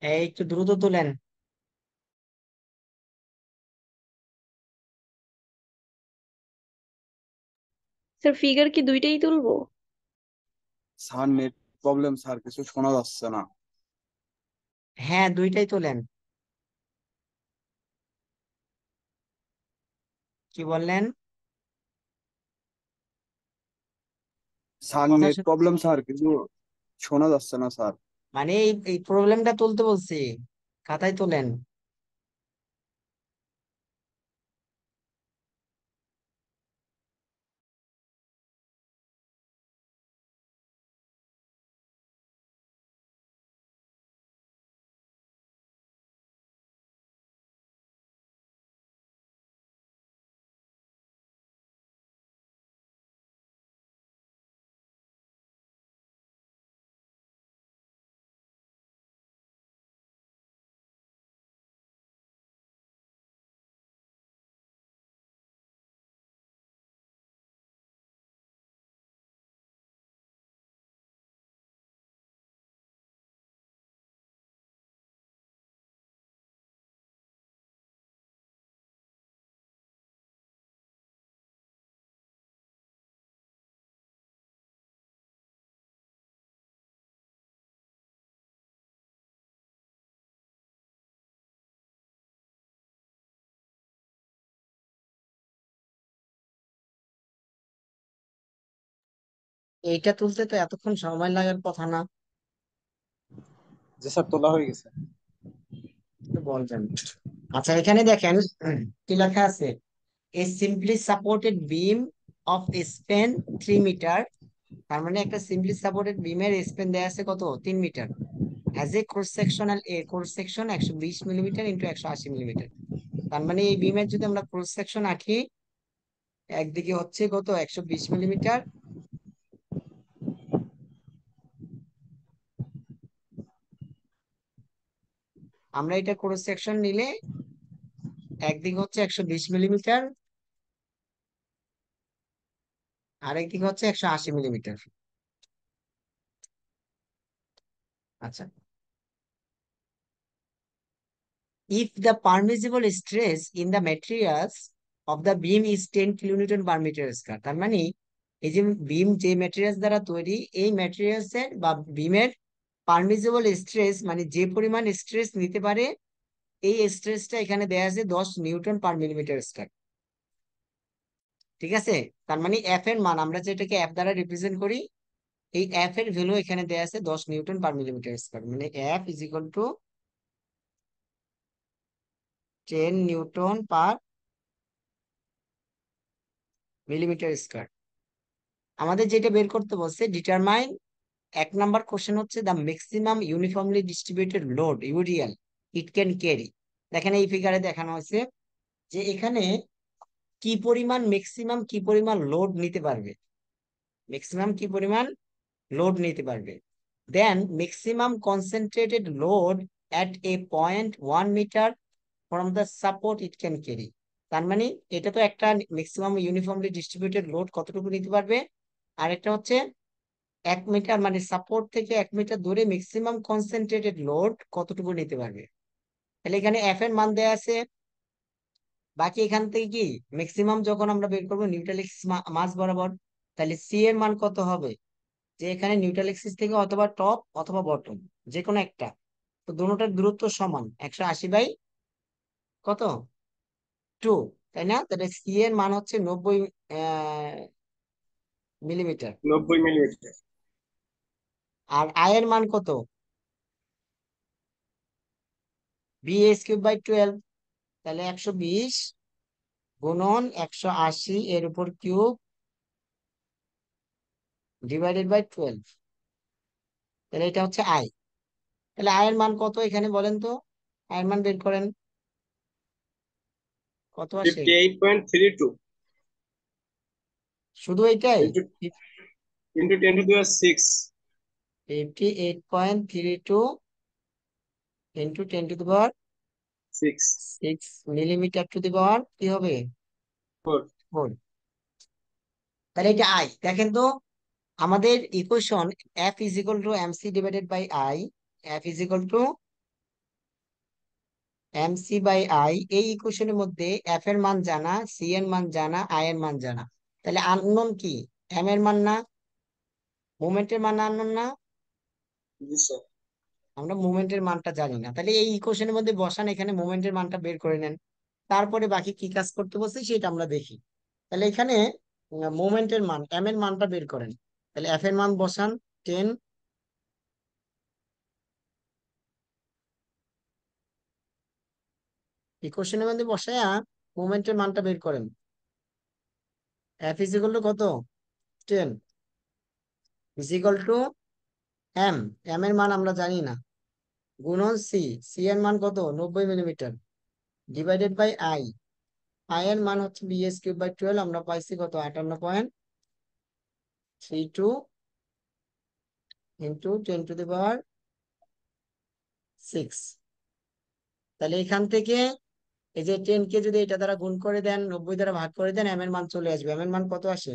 এই একটু দ্রুত তোলেন। স্যার ফিগার কি দুইটাই তুলবো? স্যার নেট প্রবলেম স্যার, কিছু শোনা যাচ্ছে না। হ্যাঁ, দুইটাই তোলেন। কি বললেন? স্যার কথা নেট প্রবলেম স্যার, কিছু শোনা যাচ্ছে না স্যার। মানে এই প্রবলেমটা তুলতে বলছি, খাতায় তোলেন। এইটা তুলতে তো এতক্ষণ সময় লাগার কথা না? জি স্যার, তোলা হয়ে গেছে। তো বলবেন। আচ্ছা, এখানে দেখেন কি লেখা আছে, a simply supported beam of span 3 metre. তার মানে একটা সিম্পলি সাপোর্টেড বিমের স্প্যান দেয়া আছে কত, 3 metre. As a cross sectional a cross section 120 millimetre into 180 millimetre. তার মানে এই বিমের যদি আমরা ক্রস সেকশন আঁকি, একদিকে হচ্ছে কত, 120 মিলিমিটার। আমরা এটা ক্রস সেকশন নিলে একদিকে হচ্ছে 120 মিলিমিটার, আর একদিকে হচ্ছে 180 মিলিমিটার। আচ্ছা, if the permissible stress in the materials of the beam is 10 kilonewton per meter square, তার মানে এই যে বিম যে ম্যাটেরিয়ালস দ্বারা তৈরি, এই ম্যাটেরিয়ালস এর বা বিমের পারমিসিবল স্ট্রেস মানে যে পরিমাণ স্ট্রেস নিতে পারে, এই স্ট্রেসটা এখানে দেয়া আছে 10 নিউটন পার মিলিমিটার স্কয়ার। ঠিক আছে? তার মানে এফ এর মান, আমরা যেটাকে এফ দ্বারা রিপ্রেজেন্ট করি, এই এফ এর ভ্যালু এখানে দেয়া আছে 10 নিউটন পার মিলিমিটার স্কয়ার। মানে F is equal two 10 Newton per millimetre square. আমাদের যেটা বের করতে বলছে, ডিটারমাইন, 1 নাম্বার কোশ্চেন হচ্ছে the maximum uniformly distributed load UDL it can carry. দেখেন এই ফিগারে দেখানো হয়েছে যে এখানে কি পরিমাণ ম্যাক্সিমাম কি পরিমাণ লোড নিতে পারবে, ম্যাক্সিমাম কি পরিমাণ লোড নিতে পারবে। Then maximum concentrated load at a point 1 metre from the support it can carry. তার মানে এটা তো একটা ম্যাক্সিমাম ইউনিফর্মলি ডিস্ট্রিবিউটেড লোড কতটুকু নিতে পারবে, আর একটা হচ্ছে 1 মিটার মানে সাপোর্ট থেকে 1 মিটার দূরে ম্যাক্সিমাম কনসেন্ট্রেটেড লোড কতটুকু নিতে পারবে। তাহলে এখানে এফ এর মান দেয়া আছে। বাকি এখান থেকে কি ম্যাক্সিমাম যখন আমরা বের করবো নিউট্রাল এক্সিস মাস বরাবর, তাহলে সি এর মান কত হবে, যে এখানে নিউট্রাল এক্সিস থেকে অথবা টপ অথবা বটম, যে কোনো একটা, তো দুটোটার দূরত্ব সমান 180 বাই কত, 2, তাই না? তাহলে সি এর মান হচ্ছে 90 মিলিমিটার। 90 মিলিমিটার। আর আই এর মান কত, বি এস কিউব বাই 12। তাহলে 120 গুণন 180 এর উপর কিউব ডিভাইডেড বাই 12। তাহলে এটা হচ্ছে আই। তাহলে আয়ের মান কত এখানে বলেন তো, আয়ের মান বের করেন, কত আসে? 58.32 শুধু এইটাই? into 10 to the 6. 58.32 into 10 to the power 6. 6 millimetre to the power কি হবে, 4. 4। তাহলে এটা আই। দেখেন তো আমাদের equation F is equal to M C divided by I, F is equal to M C by I, এই ইকুয়েশনের মধ্যে এফ এর মান জানা, সি এর মান জানা, আই এর মান জানা, তাহলে আননোন কি? এম এর মান না, মোমেন্টের মান আননোন না, জি স্যার। আমরা মোমেন্টের মানটা জানি না, তাহলে এই ইকুয়েশনের মধ্যে বসান, এখানে মোমেন্টের মানটা বের করে নেন, তারপরে বাকি কি কাজ করতে বলছে সেটা আমরা দেখি। তাহলে এখানে মোমেন্টের মান, এম এর মানটা বের করেন, তাহলে এফ এর মান বসান 10, ইকুয়েশনের মধ্যে বসায়া মোমেন্টের মানটা বের করেন। এফ ইজ ইকুয়াল টু কত? 10 is equal to M, M এর মান আমরা জানি না, গুণন সি, সি এর মান কত? 90 millimetre, divided by I, I এর মান হচ্ছে বিএস কিউব বাই 12, আমরা পাইছি কত? 58.32 ইন্টু 10⁶। তাহলে এখান থেকে এই যে 10 কে যদি এটা দ্বারা গুণ করে দেন, 90 দ্বারা ভাগ করে দেন, এম এর মান চলে আসবে। এম এর মান কত আসে?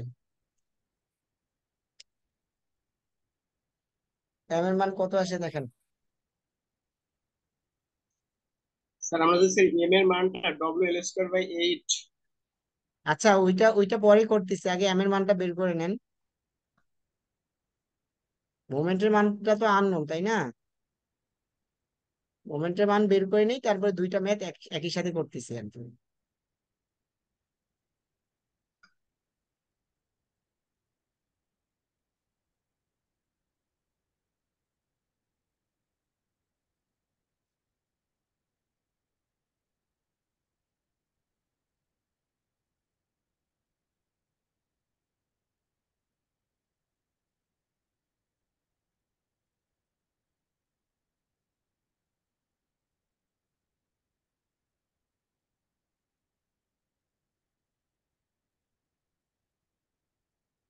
এম এর মান কত আসে দেখেন। স্যার আমরা যদি এম এর মানটা WL²/8। আচ্ছা, ওইটা ওইটা পরে করতেছি, আগে এম এর মানটা বের করে নেন। মোমেন্টের মানটা তো আননোন, তাই না? মোমেন্টের মান বের করে নেই, তারপরে দুইটা ম্যাথ একই সাথে করতেছি আর কি।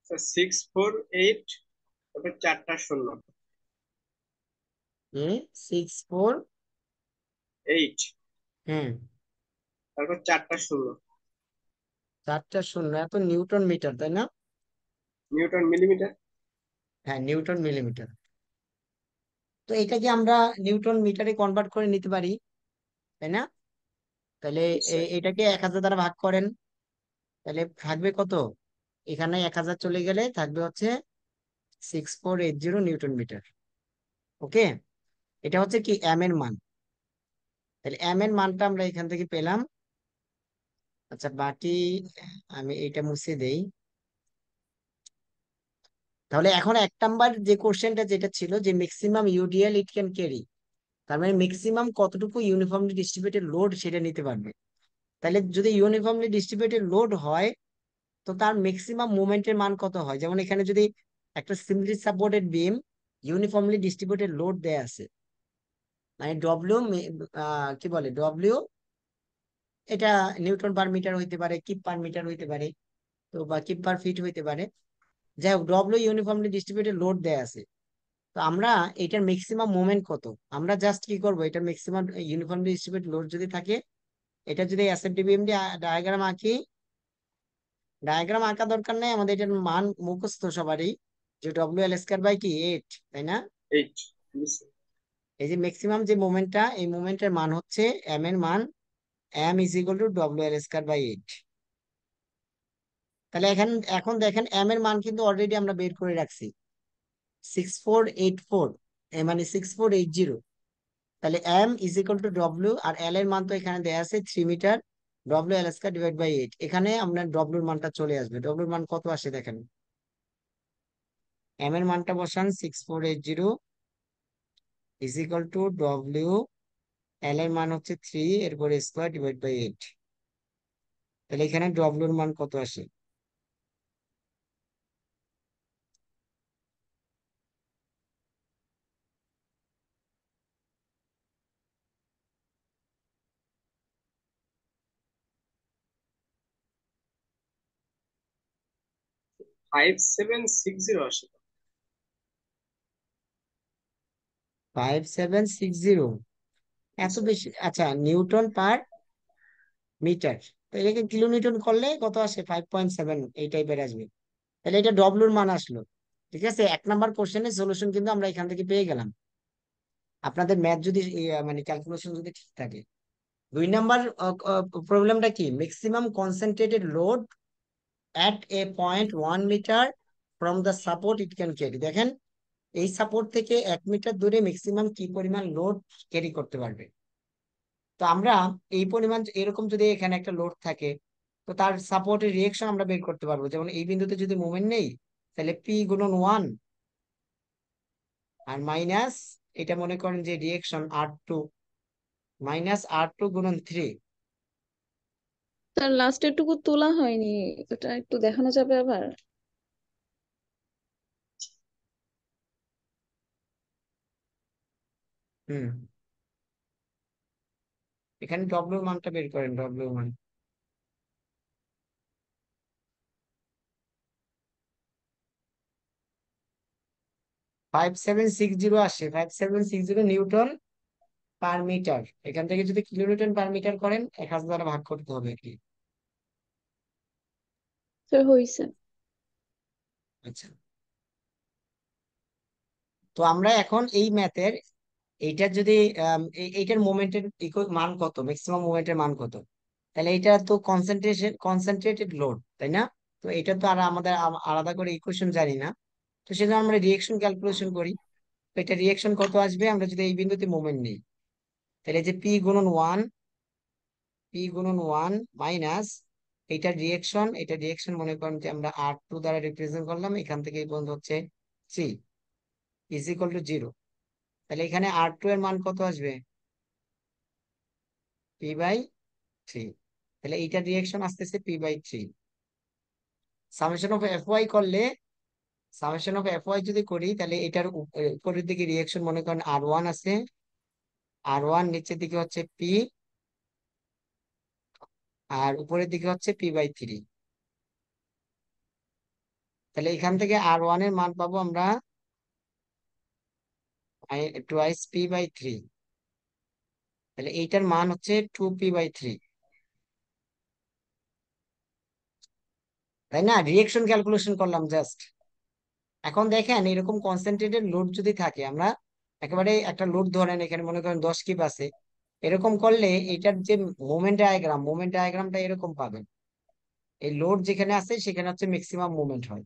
স্যার 648, তারপর 4টা শূন্য। 6, 4, 8, হ্যাঁ, তারপর 4টা শূন্য। 4টা শূন্য, এত নিউটন মিটার, তাই না? Newton millimetre. হ্যাঁ, নিউটন মিলিমিটার। তো এটাকে আমরা নিউটন মিটারে কনভার্ট করে নিতে পারি, তাই না? তাহলে জি স্যার। এটাকে 1000 দ্বারা ভাগ করেন, তাহলে থাকবে কত? এখানে 1000 চলে গেলে থাকবে হচ্ছে 6480 নিউটন মিটার। ওকে, এটা হচ্ছে কি এম এর মান। তাহলে এম এর মানটা আমরা এখান থেকে পেলাম। আচ্ছা, বাকি আমি এটা মুছে দেই। তাহলে এখন 1 নাম্বার যে কোশ্চেনটা যেটা ছিল যে maximum UDL it can carry, তার মানে ম্যাক্সিমাম কতটুকু ইউনিফর্মলি ডিস্ট্রিবিউটেড লোড সেটা নিতে পারবে। তাহলে যদি ইউনিফর্মলি ডিস্ট্রিবিউটেড লোড হয়, তো তার ম্যাক্সিমাম মুভমেন্টের মান কত হয়? যেমন এখানে যদি একটা সিম্পলি সাপোর্টেড বিম, ইউনিফর্মলি ডিস্ট্রিবিউটেড লোড দেয়া আছে, মানে ডব্লিউ, কি বলে ডব্লিউ, এটা নিউটন পার মিটার হইতে পারে, কিপ পার মিটার হইতে পারে, তো বা কিপ পার ফিট হইতে পারে, যাই হোক ডব্লিউ ইউনিফর্মলি ডিস্ট্রিবিউটেড লোড দেয়া আছে। তো আমরা এটার ম্যাক্সিমাম মোমেন্ট কত, আমরা জাস্ট কি করব, এটার ম্যাক্সিমাম ইউনিফর্মলি ডিস্ট্রিবিউটেড লোড যদি থাকে, এটা যদি এসএফডিবিএমডি ডায়াগ্রাম আঁকি, ডায়াগ্রাম আঁকা দরকার নেই আমাদের, এটার মান মুখস্থ সবারই, যে WL² কি 8, তাই না? 8। জি স্যার। এই যে ম্যাক্সিমাম যে মোমেন্টটা, এই মোমেন্টের মান হচ্ছে এম এর মান, M is equal two WL²/8। তাহলে এখন দেখেন এম এর মান কিন্তু অলরেডি আমরা বের করে রাখছি, 6484, মানে 6480। তাহলে M is equal to W, আর এল এর মান তো এখানে দেয়া আছে 3 মিটার, WL²/8, এখানে আপনার ডব্লিউর মানটা চলে আসবে। ডব্লিউর মান কত আসে দেখেন, এম এর মানটা বসান 6480 ইজ ইকুয়াল টু ডব্লিউ, এল এর মান হচ্ছে 3, এরপরে স্কোয়ার/8। তাহলে এখানে ডব্লিউর মান কত আসে? 5760 আসে। 5760, জি এত স্যার। বেশি? আচ্ছা, নিউটন পার মিটার, তো এটাকে কিলোনিউটন করলে কত আসে? 5.7, এই টাইপের আসবে। তাহলে এটা ডব্লিউর মান আসলো। ঠিক আছে, 1 নাম্বার কোশ্চেনের সলিউশন কিন্তু আমরা এখান থেকে পেয়ে গেলাম, আপনাদের ম্যাথ যদি মানে ক্যালকুলেশন যদি ঠিক থাকে। দুই নাম্বার প্রবলেমটা কি, maximum concentrated load at a point 1 meter from the support it can carry। দেখেন এই সাপোর্ট থেকে 1 মিটার দূরে ম্যাক্সিমাম কি পরিমাণ লোড ক্যারি করতে পারবে। তো আমরা এই পরিমাণ এরকম যদি এখানে একটা লোড থাকে, তো তার সাপোর্টের রিয়েকশন আমরা বের করতে পারবো। যেমন এই বিন্দুতে যদি মুভমেন্ট নেই, তাহলে পি গুণন 1 আর মাইনাস এটা মনে করেন যে রিয়েকশন R2 মাইনাস R2 গুণন 3। তার লাস্টের টুকু তোলা হয়নি, ওটা একটু দেখানো যাবে আবার? হুম, এখানে ডব্লিউ মানটা বের করেন, ডব্লিউ মান। 5760 আসে, 5760 নিউটন পার মিটার। এখান থেকে যদি কিলোনিউটন পার মিটার করেন 1000 দ্বারা ভাগ করতে হবে কি। স্যার হইছে। আচ্ছা, তো আমরা এখন এই ম্যাথের এইটার যদি এইটার মোমেন্টের মান কত, ম্যাক্সিমাম মোমেন্টের মান কত, তাহলে এটা তো কনসেন্ট্রেটেড লোড, তাই না? তো এটা তো আর আমাদের আলাদা করে ইকুয়েশন জানি না। তো সেজন্য আমরা রিয়েকশন ক্যালকুলেশন করি। তো এটা রিয়েকশন কত আসবে, আমরা যদি এই বিন্দুতে মোমেন্ট নিই, তাহলে যে পি গুণন ওয়ান মাইনাস এটা রিয়েকশন মনে করেন যে আমরা R2 দ্বারা রিপ্রেজেন্ট করলাম, এখান থেকে এই পর্যন্ত হচ্ছে 3 ইজ ইকুয়াল টু 0। তাহলে এখানে R2 এর মান কত আসবে, P/3। তাহলে এইটার রিয়েকশন আসতেছে P/3। সামেশন অফ Fy করলে, সামেশন অফ Fy যদি করি, তাহলে এটার উপরের দিকে রিয়েকশন মনে করেন R1 আছে, R1 নিচের দিকে হচ্ছে P, আর উপরের দিকে হচ্ছে P/3। তাহলে এখান থেকে R1 এর মান পাবো আমরা টুয়াইস P/3। তাহলে এইটার মান হচ্ছে 2P/3, তাই না? রিয়েকশন ক্যালকুলেশন করলাম জাস্ট। এখন দেখেন এরকম কনসেন্ট্রেটেড লোড যদি থাকে, আমরা একেবারে একটা লোড ধরেন এখানে মনে করেন 10 কিপ আছে, এরকম করলে এটার যে মোমেন্ট ডায়াগ্রামটা এরকম পাবেন। এই লোড যেখানে আছে সেখানে হচ্ছে ম্যাক্সিমাম মুভমেন্ট হয়।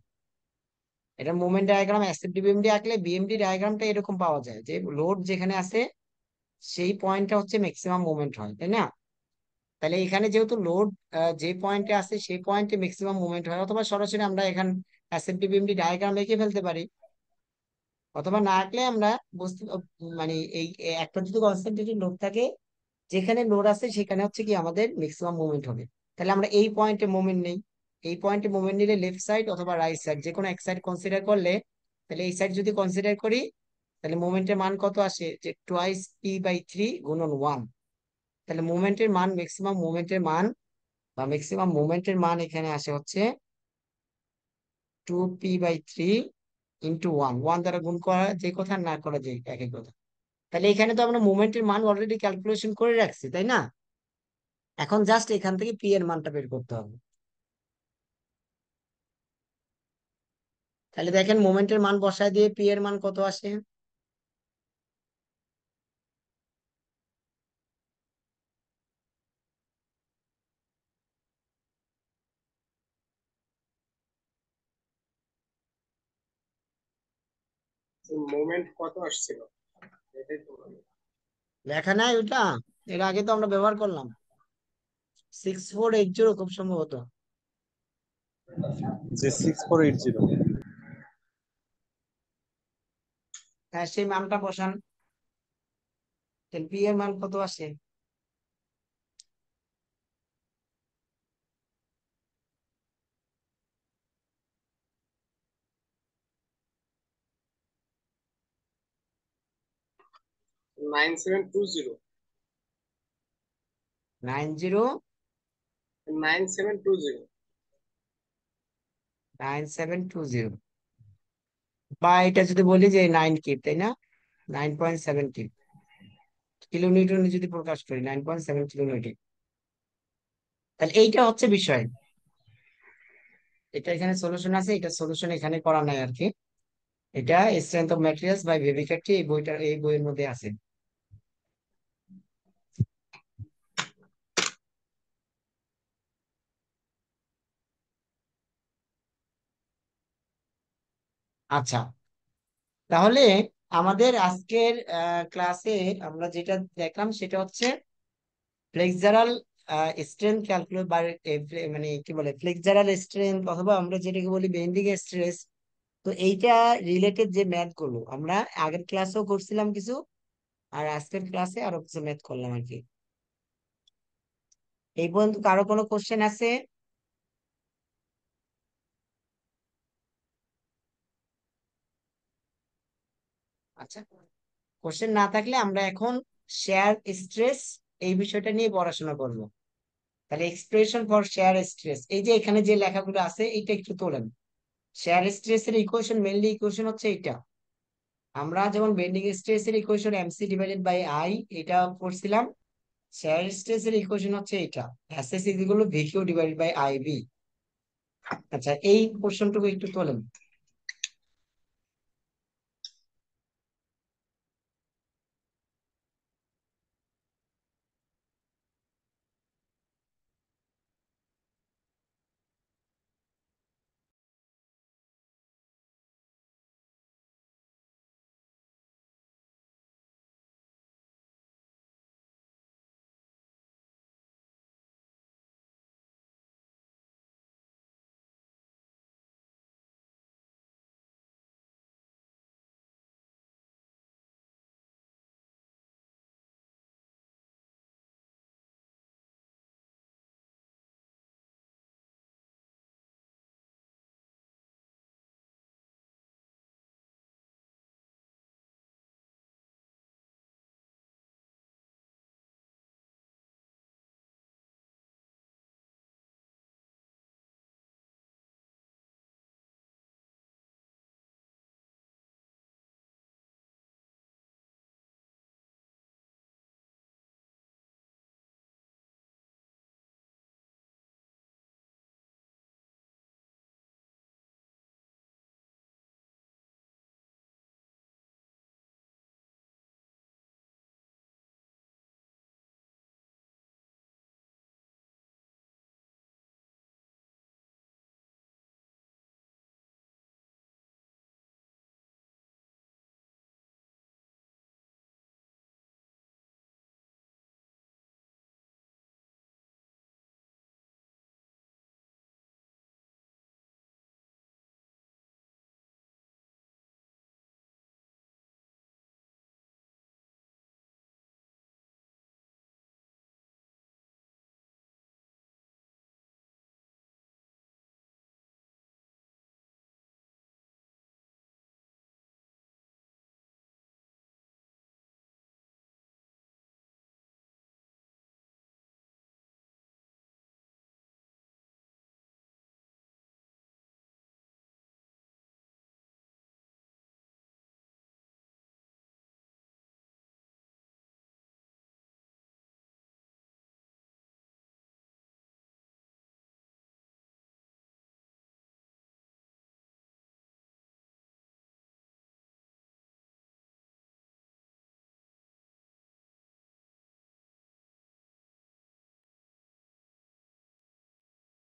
এটা মোমেন্ট ডায়াগ্রাম এসএফডি বিএমডি আঁকলে বিএমডি ডায়াগ্রামটা এরকম পাওয়া যায়, যে লোড যেখানে আছে সেই পয়েন্টটা হচ্ছে ম্যাক্সিমাম মুভমেন্ট হয়, তাই না? তাহলে এখানে যেহেতু লোড যে পয়েন্টে আছে সেই পয়েন্টে ম্যাক্সিমাম মুভমেন্ট হয়, অথবা সরাসরি আমরা এখানে এসএফডি বিএমডি ডায়াগ্রাম এঁকে ফেলতে পারি, অথবা না আঁকলে আমরা বুঝতে মানে এই একটা যদি কনসেন্ট্রেটেড লোড থাকে, যেখানে লোড আছে সেখানে হচ্ছে কি আমাদের ম্যাক্সিমাম মুভমেন্ট হবে। তাহলে আমরা এই পয়েন্টে মোমেন্ট নেই, এই পয়েন্টে মোমেন্ট নিলে লেফট সাইড অথবা রাইট সাইড যে কোনো এক সাইড কনসিডার করলে, তাহলে এই সাইড যদি কনসিডার করি, তাহলে মোমেন্টের মান কত আসে, যে টুয়াইস P/3 গুণন 1। তাহলে মোমেন্টের মান, ম্যাক্সিমাম মোমেন্টের মান বা ম্যাক্সিমাম মোমেন্টের মান এখানে আসে হচ্ছে 2P/3 ইন্টু 1। 1 দ্বারা গুণ করা যে কথা, না করা যে একই কথা। তাহলে এখানে তো আমরা মোমেন্টের মান অলরেডি ক্যালকুলেশন করে রাখছি, তাই না? এখন জাস্ট এখান থেকে পি এর মানটা বের করতে হবে। তাহলে দেখেন মোমেন্টের মান বসায় দিয়ে পি এর মান কত আসে, মোমেন্ট কত আসছিল এটাই তো বলি। লেখা নাই ওটা, এর আগে তো আমরা ব্যবহার করলাম 6480 খুব সম্ভবত। যে 6480। হ্যাঁ, সেই মানটা বসান, তাহলে পি এর মান কত আসে, 9720 90 9720 9720, বা এটা যদি বলি যে 9 কিপ, তাই না? 9.7 কিপ কিলোনিউটনে যদি প্রকাশ করি, 9.7 কিলোনিউটন। তাহলে এইটা হচ্ছে বিষয়, এটা এখানে সলিউশন আছে, এটা সলিউশন এখানে করা নাই আর কি। এটা স্ট্রেংথ অফ ম্যাটেরিয়ালস বাই ভিভিকার্টি, এই বইটার এই বইয়ের মধ্যে আছে। আচ্ছা, তাহলে আমাদের আজকের ক্লাসে আমরা যেটা দেখলাম সেটা হচ্ছে ফ্লেক্সারাল স্ট্রেংথ ক্যালকুলেট বা মানে কি বলে ফ্লেক্সারাল স্ট্রেংথ, অথবা আমরা যেটাকে বলি বেন্ডিং স্ট্রেস। তো এইটা রিলেটেড যে ম্যাথ গুলো আমরা আগের ক্লাসেও করছিলাম কিছু, আর আজকের ক্লাসে আরো কিছু ম্যাথ করলাম আর কি। এই পর্যন্ত কারো কোনো কোশ্চেন আছে? আচ্ছা, কোশ্চেন না থাকলে আমরা এখন শেয়ার স্ট্রেস এই বিষয়টা নিয়ে পড়াশোনা করব। তাহলে এক্সপ্রেশন ফর শেয়ার স্ট্রেস, এই যে এখানে যে লেখাগুলো আছে এটা একটু তোলেন। শেয়ার স্ট্রেস এর ইকুয়েশন, মেইনলি ইকুয়েশন হচ্ছে এটা। আমরা যেমন বেন্ডিং স্ট্রেস এর equation MC divided by I এটা পড়ছিলাম, শেয়ার স্ট্রেস এর ইকুয়েশন হচ্ছে এটা, SS equal VQ divided by IB. আচ্ছা, এই পোর্শনটুকু একটু তোলেন।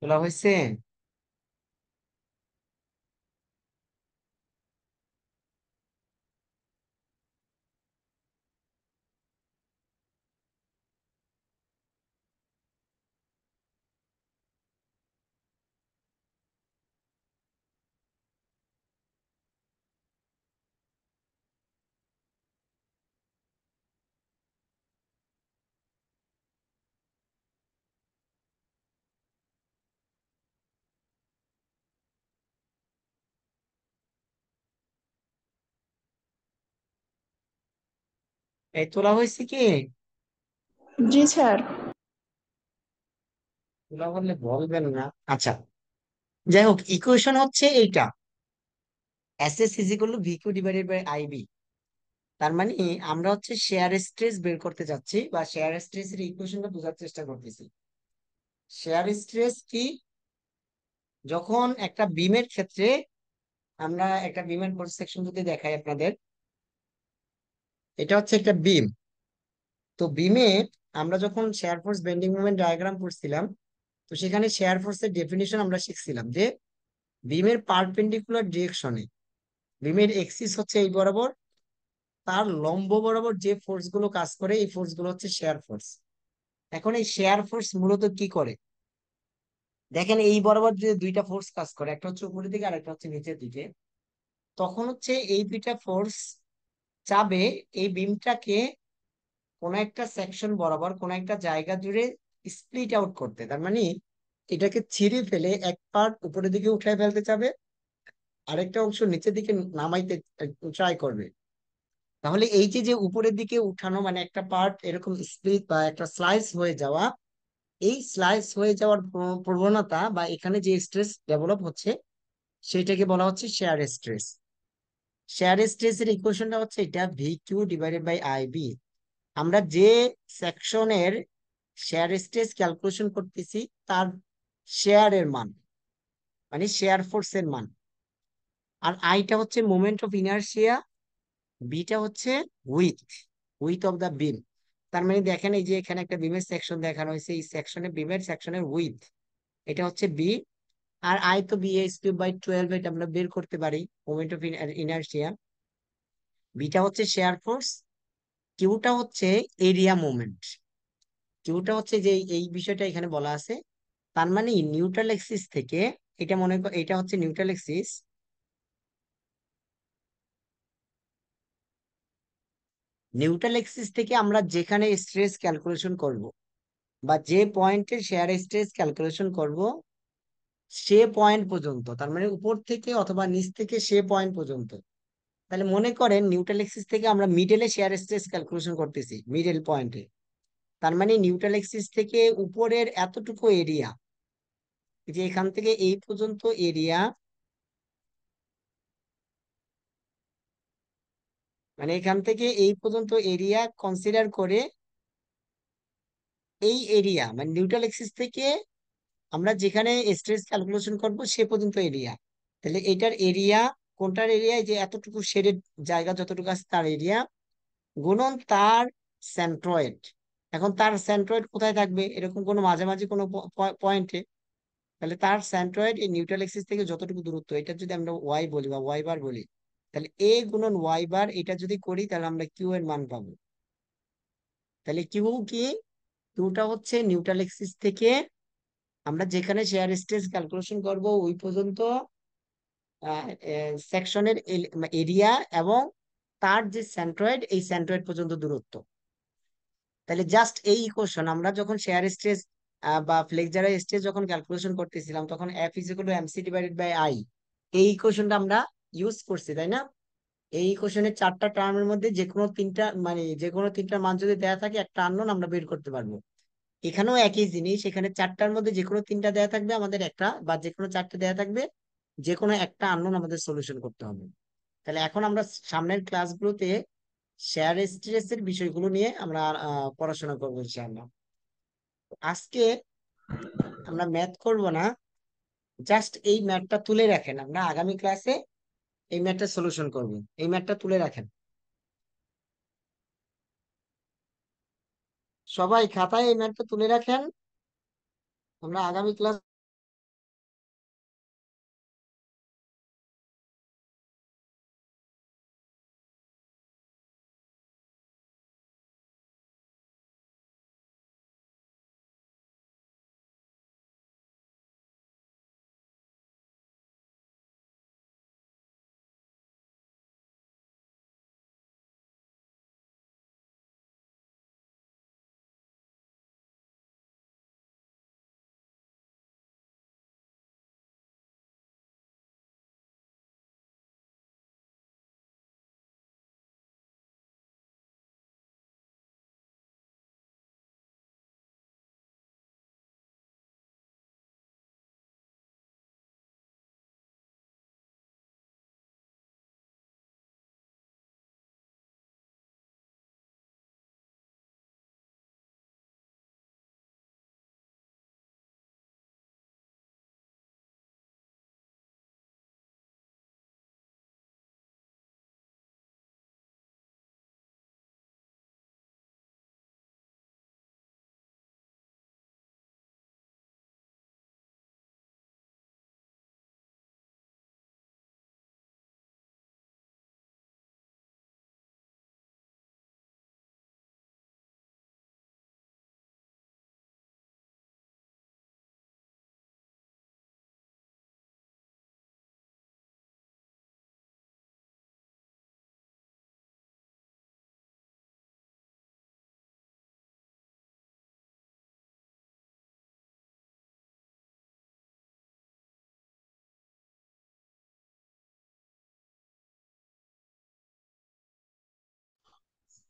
তোলা হয়েছে? এই তোলা হয়েছে কি? জি স্যার। তোলা বললে বলবেন না। আচ্ছা, যাই হোক, ইকুয়েশন হচ্ছে এইটা, S S equal to VQ divided by IB. তার মানে আমরা হচ্ছে শেয়ার স্ট্রেস বের করতে যাচ্ছি, বা শেয়ার স্ট্রেস এর ইকুয়েশনটা বোঝার চেষ্টা করতেছি। শেয়ার স্ট্রেস কি? যখন একটা বিমের ক্ষেত্রে, আমরা একটা বিমের ক্রস সেকশন যদি দেখাই আপনাদের, এটা হচ্ছে একটা বিম। তো বিমে আমরা যখন share force bending moment diagram করছিলাম, তো সেখানে শেয়ার ফোর্সের ডেফিনিশন আমরা শিখছিলাম যে বিমের পারপেন্ডিকুলার ডিরেকশনে বিমের এক্সিস হচ্ছে এই বরাবর, তার লম্ব বরাবর যে ফোর্স গুলো কাজ করে এই ফোর্স গুলো হচ্ছে শেয়ার ফোর্স। এখন এই শেয়ার ফোর্স মূলত কি করে, দেখেন এই বরাবর যে দুইটা ফোর্স কাজ করে, একটা হচ্ছে উপরের দিকে আর একটা হচ্ছে নিচের দিকে, তখন হচ্ছে এই দুইটা ফোর্স চাবে এই বিমটাকে কোন একটা সেকশন বরাবর কোন একটা জায়গা জুড়ে স্প্লিট আউট করতে। তার মানে এটাকে ছিঁড়ে ফেলে এক পার্ট উপরের দিকে উঠায় ফেলতে চাবে, আরেকটা অংশ নিচের দিকে নামাইতে ট্রাই করবে। তাহলে এই যে যে উপরের দিকে উঠানো মানে একটা পার্ট এরকম স্প্লিট বা একটা স্লাইস হয়ে যাওয়া, এই স্লাইস হয়ে যাওয়ার প্রবণতা বা এখানে যে স্ট্রেস ডেভেলপ হচ্ছে সেটাকে বলা হচ্ছে শেয়ার স্ট্রেস। শেয়ার স্ট্রেসের ইকুয়েশনটা হচ্ছে এটা V Q divided by I B. আমরা যে সেকশনের শেয়ার স্ট্রেস ক্যালকুলেশন করতেছি তার শেয়ারের মান, মানে শেয়ার ফোর্সের মান। আর আইটা হচ্ছে মোমেন্ট অফ ইনারশিয়া, বিটা হচ্ছে উইথ উইথ অফ দা বিম। তার মানে দেখেন এই যে এখানে একটা বিমের সেকশন দেখানো হয়েছে, এই সেকশনে বিমের সেকশনের উইথ এটা হচ্ছে বি। আর আই তো বি এস কিউব বাই 12, এটা আমরা বের করতে পারি মোমেন্ট অফ ইনারশিয়া। বিটা হচ্ছে শেয়ার ফোর্স, কিউটা হচ্ছে এরিয়া মোমেন্ট। কিউটা হচ্ছে যে এই বিষয়টা এখানে বলা আছে। তার মানে নিউট্রাল এক্সিস থেকে, এটা মনে কর এটা হচ্ছে নিউট্রাল এক্সিস, নিউট্রাল এক্সিস থেকে আমরা যেখানে স্ট্রেস ক্যালকুলেশন করব বা যে পয়েন্টে শেয়ার স্ট্রেস ক্যালকুলেশন করব সে পয়েন্ট পর্যন্ত, তার মানে উপর থেকে অথবা নিচ থেকে সে পয়েন্ট পর্যন্ত। তাহলে মনে করেন নিউট্রাল এক্সিস থেকে আমরা মিডলে শেয়ার স্ট্রেস ক্যালকুলেশন করতেছি মিডল পয়েন্টে, তার মানে নিউট্রাল এক্সিস থেকে উপরের এতটুকু এরিয়া, যে এখান থেকে এই পর্যন্ত এরিয়া, মানে এখান থেকে এই পর্যন্ত এরিয়া কনসিডার করে এই এরিয়া মানে নিউট্রাল এক্সিস থেকে আমরা যেখানে স্ট্রেস ক্যালকুলেশন করব সে পর্যন্ত এরিয়া। তাহলে এটার এরিয়া, কোনটার এরিয়া, যে এতটুকু শেডেড জায়গা যতটুকু আছে তার এরিয়া গুণন তার সেন্ট্রয়েড। এখন তার সেন্ট্রয়েড কোথায় থাকবে, এরকম কোনো মাঝামাঝি কোনো পয়েন্টে। তাহলে তার সেন্ট্রয়েড এই নিউট্রাল এক্সিস থেকে যতটুকু দূরত্ব, এটা যদি আমরা ওয়াই বলি বা ওয়াই বার বলি, তাহলে এ গুণন ওয়াই বার এটা যদি করি তাহলে আমরা কিউ এর মান পাবো। তাহলে কিউ কি, কিউটা হচ্ছে নিউট্রাল এক্সিস থেকে আমরা যেখানে শেয়ার স্ট্রেস ক্যালকুলেশন করব ওই পর্যন্ত সেকশনের এরিয়া এবং তার যে সেন্ট্রয়েড এই সেন্ট্রয়েড পর্যন্ত দূরত্ব। তাহলে জাস্ট এই ইকুয়েশন আমরা যখন শেয়ার স্ট্রেস বা ফ্লেক্সারাল স্ট্রেস যখন ক্যালকুলেশন করতেছিলাম তখন F is equal to M C divided by I, এই ইকুয়েশনটা আমরা ইউজ করছি, তাই না? এই ইকুয়েশনের চারটা টার্মের মধ্যে যে কোনো তিনটা, মানে যে কোনো তিনটা মান যদি দেয়া থাকে একটা আননোন আমরা বের করতে পারবো। এখানেও একই জিনিস, এখানে চারটার মধ্যে যে কোনো তিনটা দেয়া থাকবে আমাদের একটা, বা যে কোনো চারটে দেয়া থাকবে যে কোনো একটা আননোন আমাদের সলিউশন করতে হবে। তাহলে এখন আমরা সামনের ক্লাসগুলোতে শেয়ার স্ট্রেসের বিষয়গুলো নিয়ে আমরা পড়াশোনা করবো ইনশাআল্লাহ। আজকে আমরা ম্যাথ করব না, জাস্ট এই ম্যাথটা তুলে রাখেন, আমরা আগামী ক্লাসে এই ম্যাথটা সলিউশন করব। এই ম্যাথটা তুলে রাখেন সবাই, খাতায় এই ম্যাথটা তুলে রাখেন, আমরা আগামী ক্লাস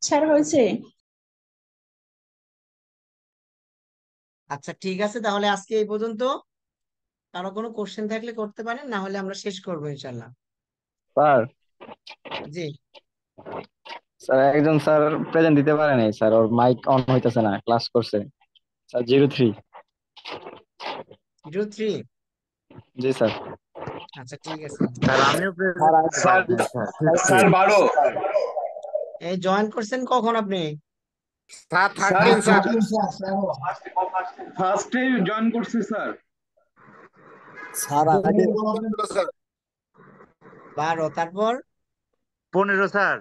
স্যার হয়েছে। আচ্ছা ঠিক আছে, তাহলে আজকে এই পর্যন্ত। কারো কোনো কোশ্চেন থাকলে করতে পারেন, না হলে আমরা শেষ করবো ইনশাল্লাহ। স্যার জি। স্যার একজন স্যার প্রেজেন্ট দিতে পারে নাই স্যার, ওর মাইক অন হইতেছে না, ক্লাস করছে স্যার 03। 03। জি স্যার। আচ্ছা ঠিক আছে। স্যার আমিও স্যার প্রেজেন্ট দিতে স্যার পারি নাই স্যার। স্যার 12। এই জয়েন করছেন কখন আপনি? Sir sir 13 sir. ফার্স্টে জয়েন করছি স্যার। Sir ID 12। তারপর 15 স্যার।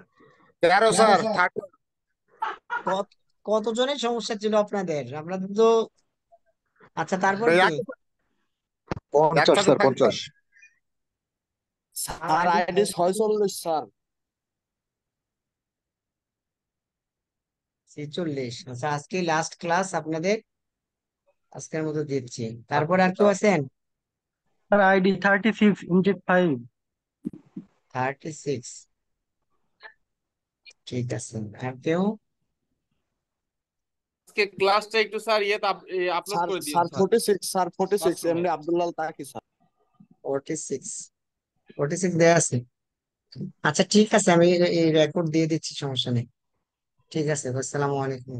13 স্যার। 13। কত কতজনের সমস্যা ছিল আপনাদের? আপনাদের তো আচ্ছা, তারপর কি? 50 একসাথে স্যার, থাকি 50। আর স্যার আইডি আইডি 46 স্যার। 46। আচ্ছা, আজকে লাস্ট ক্লাস আপনাদের, আজকের মতো দিচ্ছি। তারপর আর কেউ আছেন? Sir ID 36 intake 5। 36। ঠিক আছে, আর কেউ? আজকে ক্লাসটা একটু স্যার আপলোড স্যার করে দিন স্যার স্যার 46, স্যার 46 ক্লাসরুমে। এমডি আব্দুল্লাহ তাকি স্যার। 46। 46 দেয়া আছে। আচ্ছা ঠিক আছে, আমি এই রেকর্ড দিয়ে দিচ্ছি, সমস্যা নেই। ঠিক আছে, আসসালামু আলাইকুম।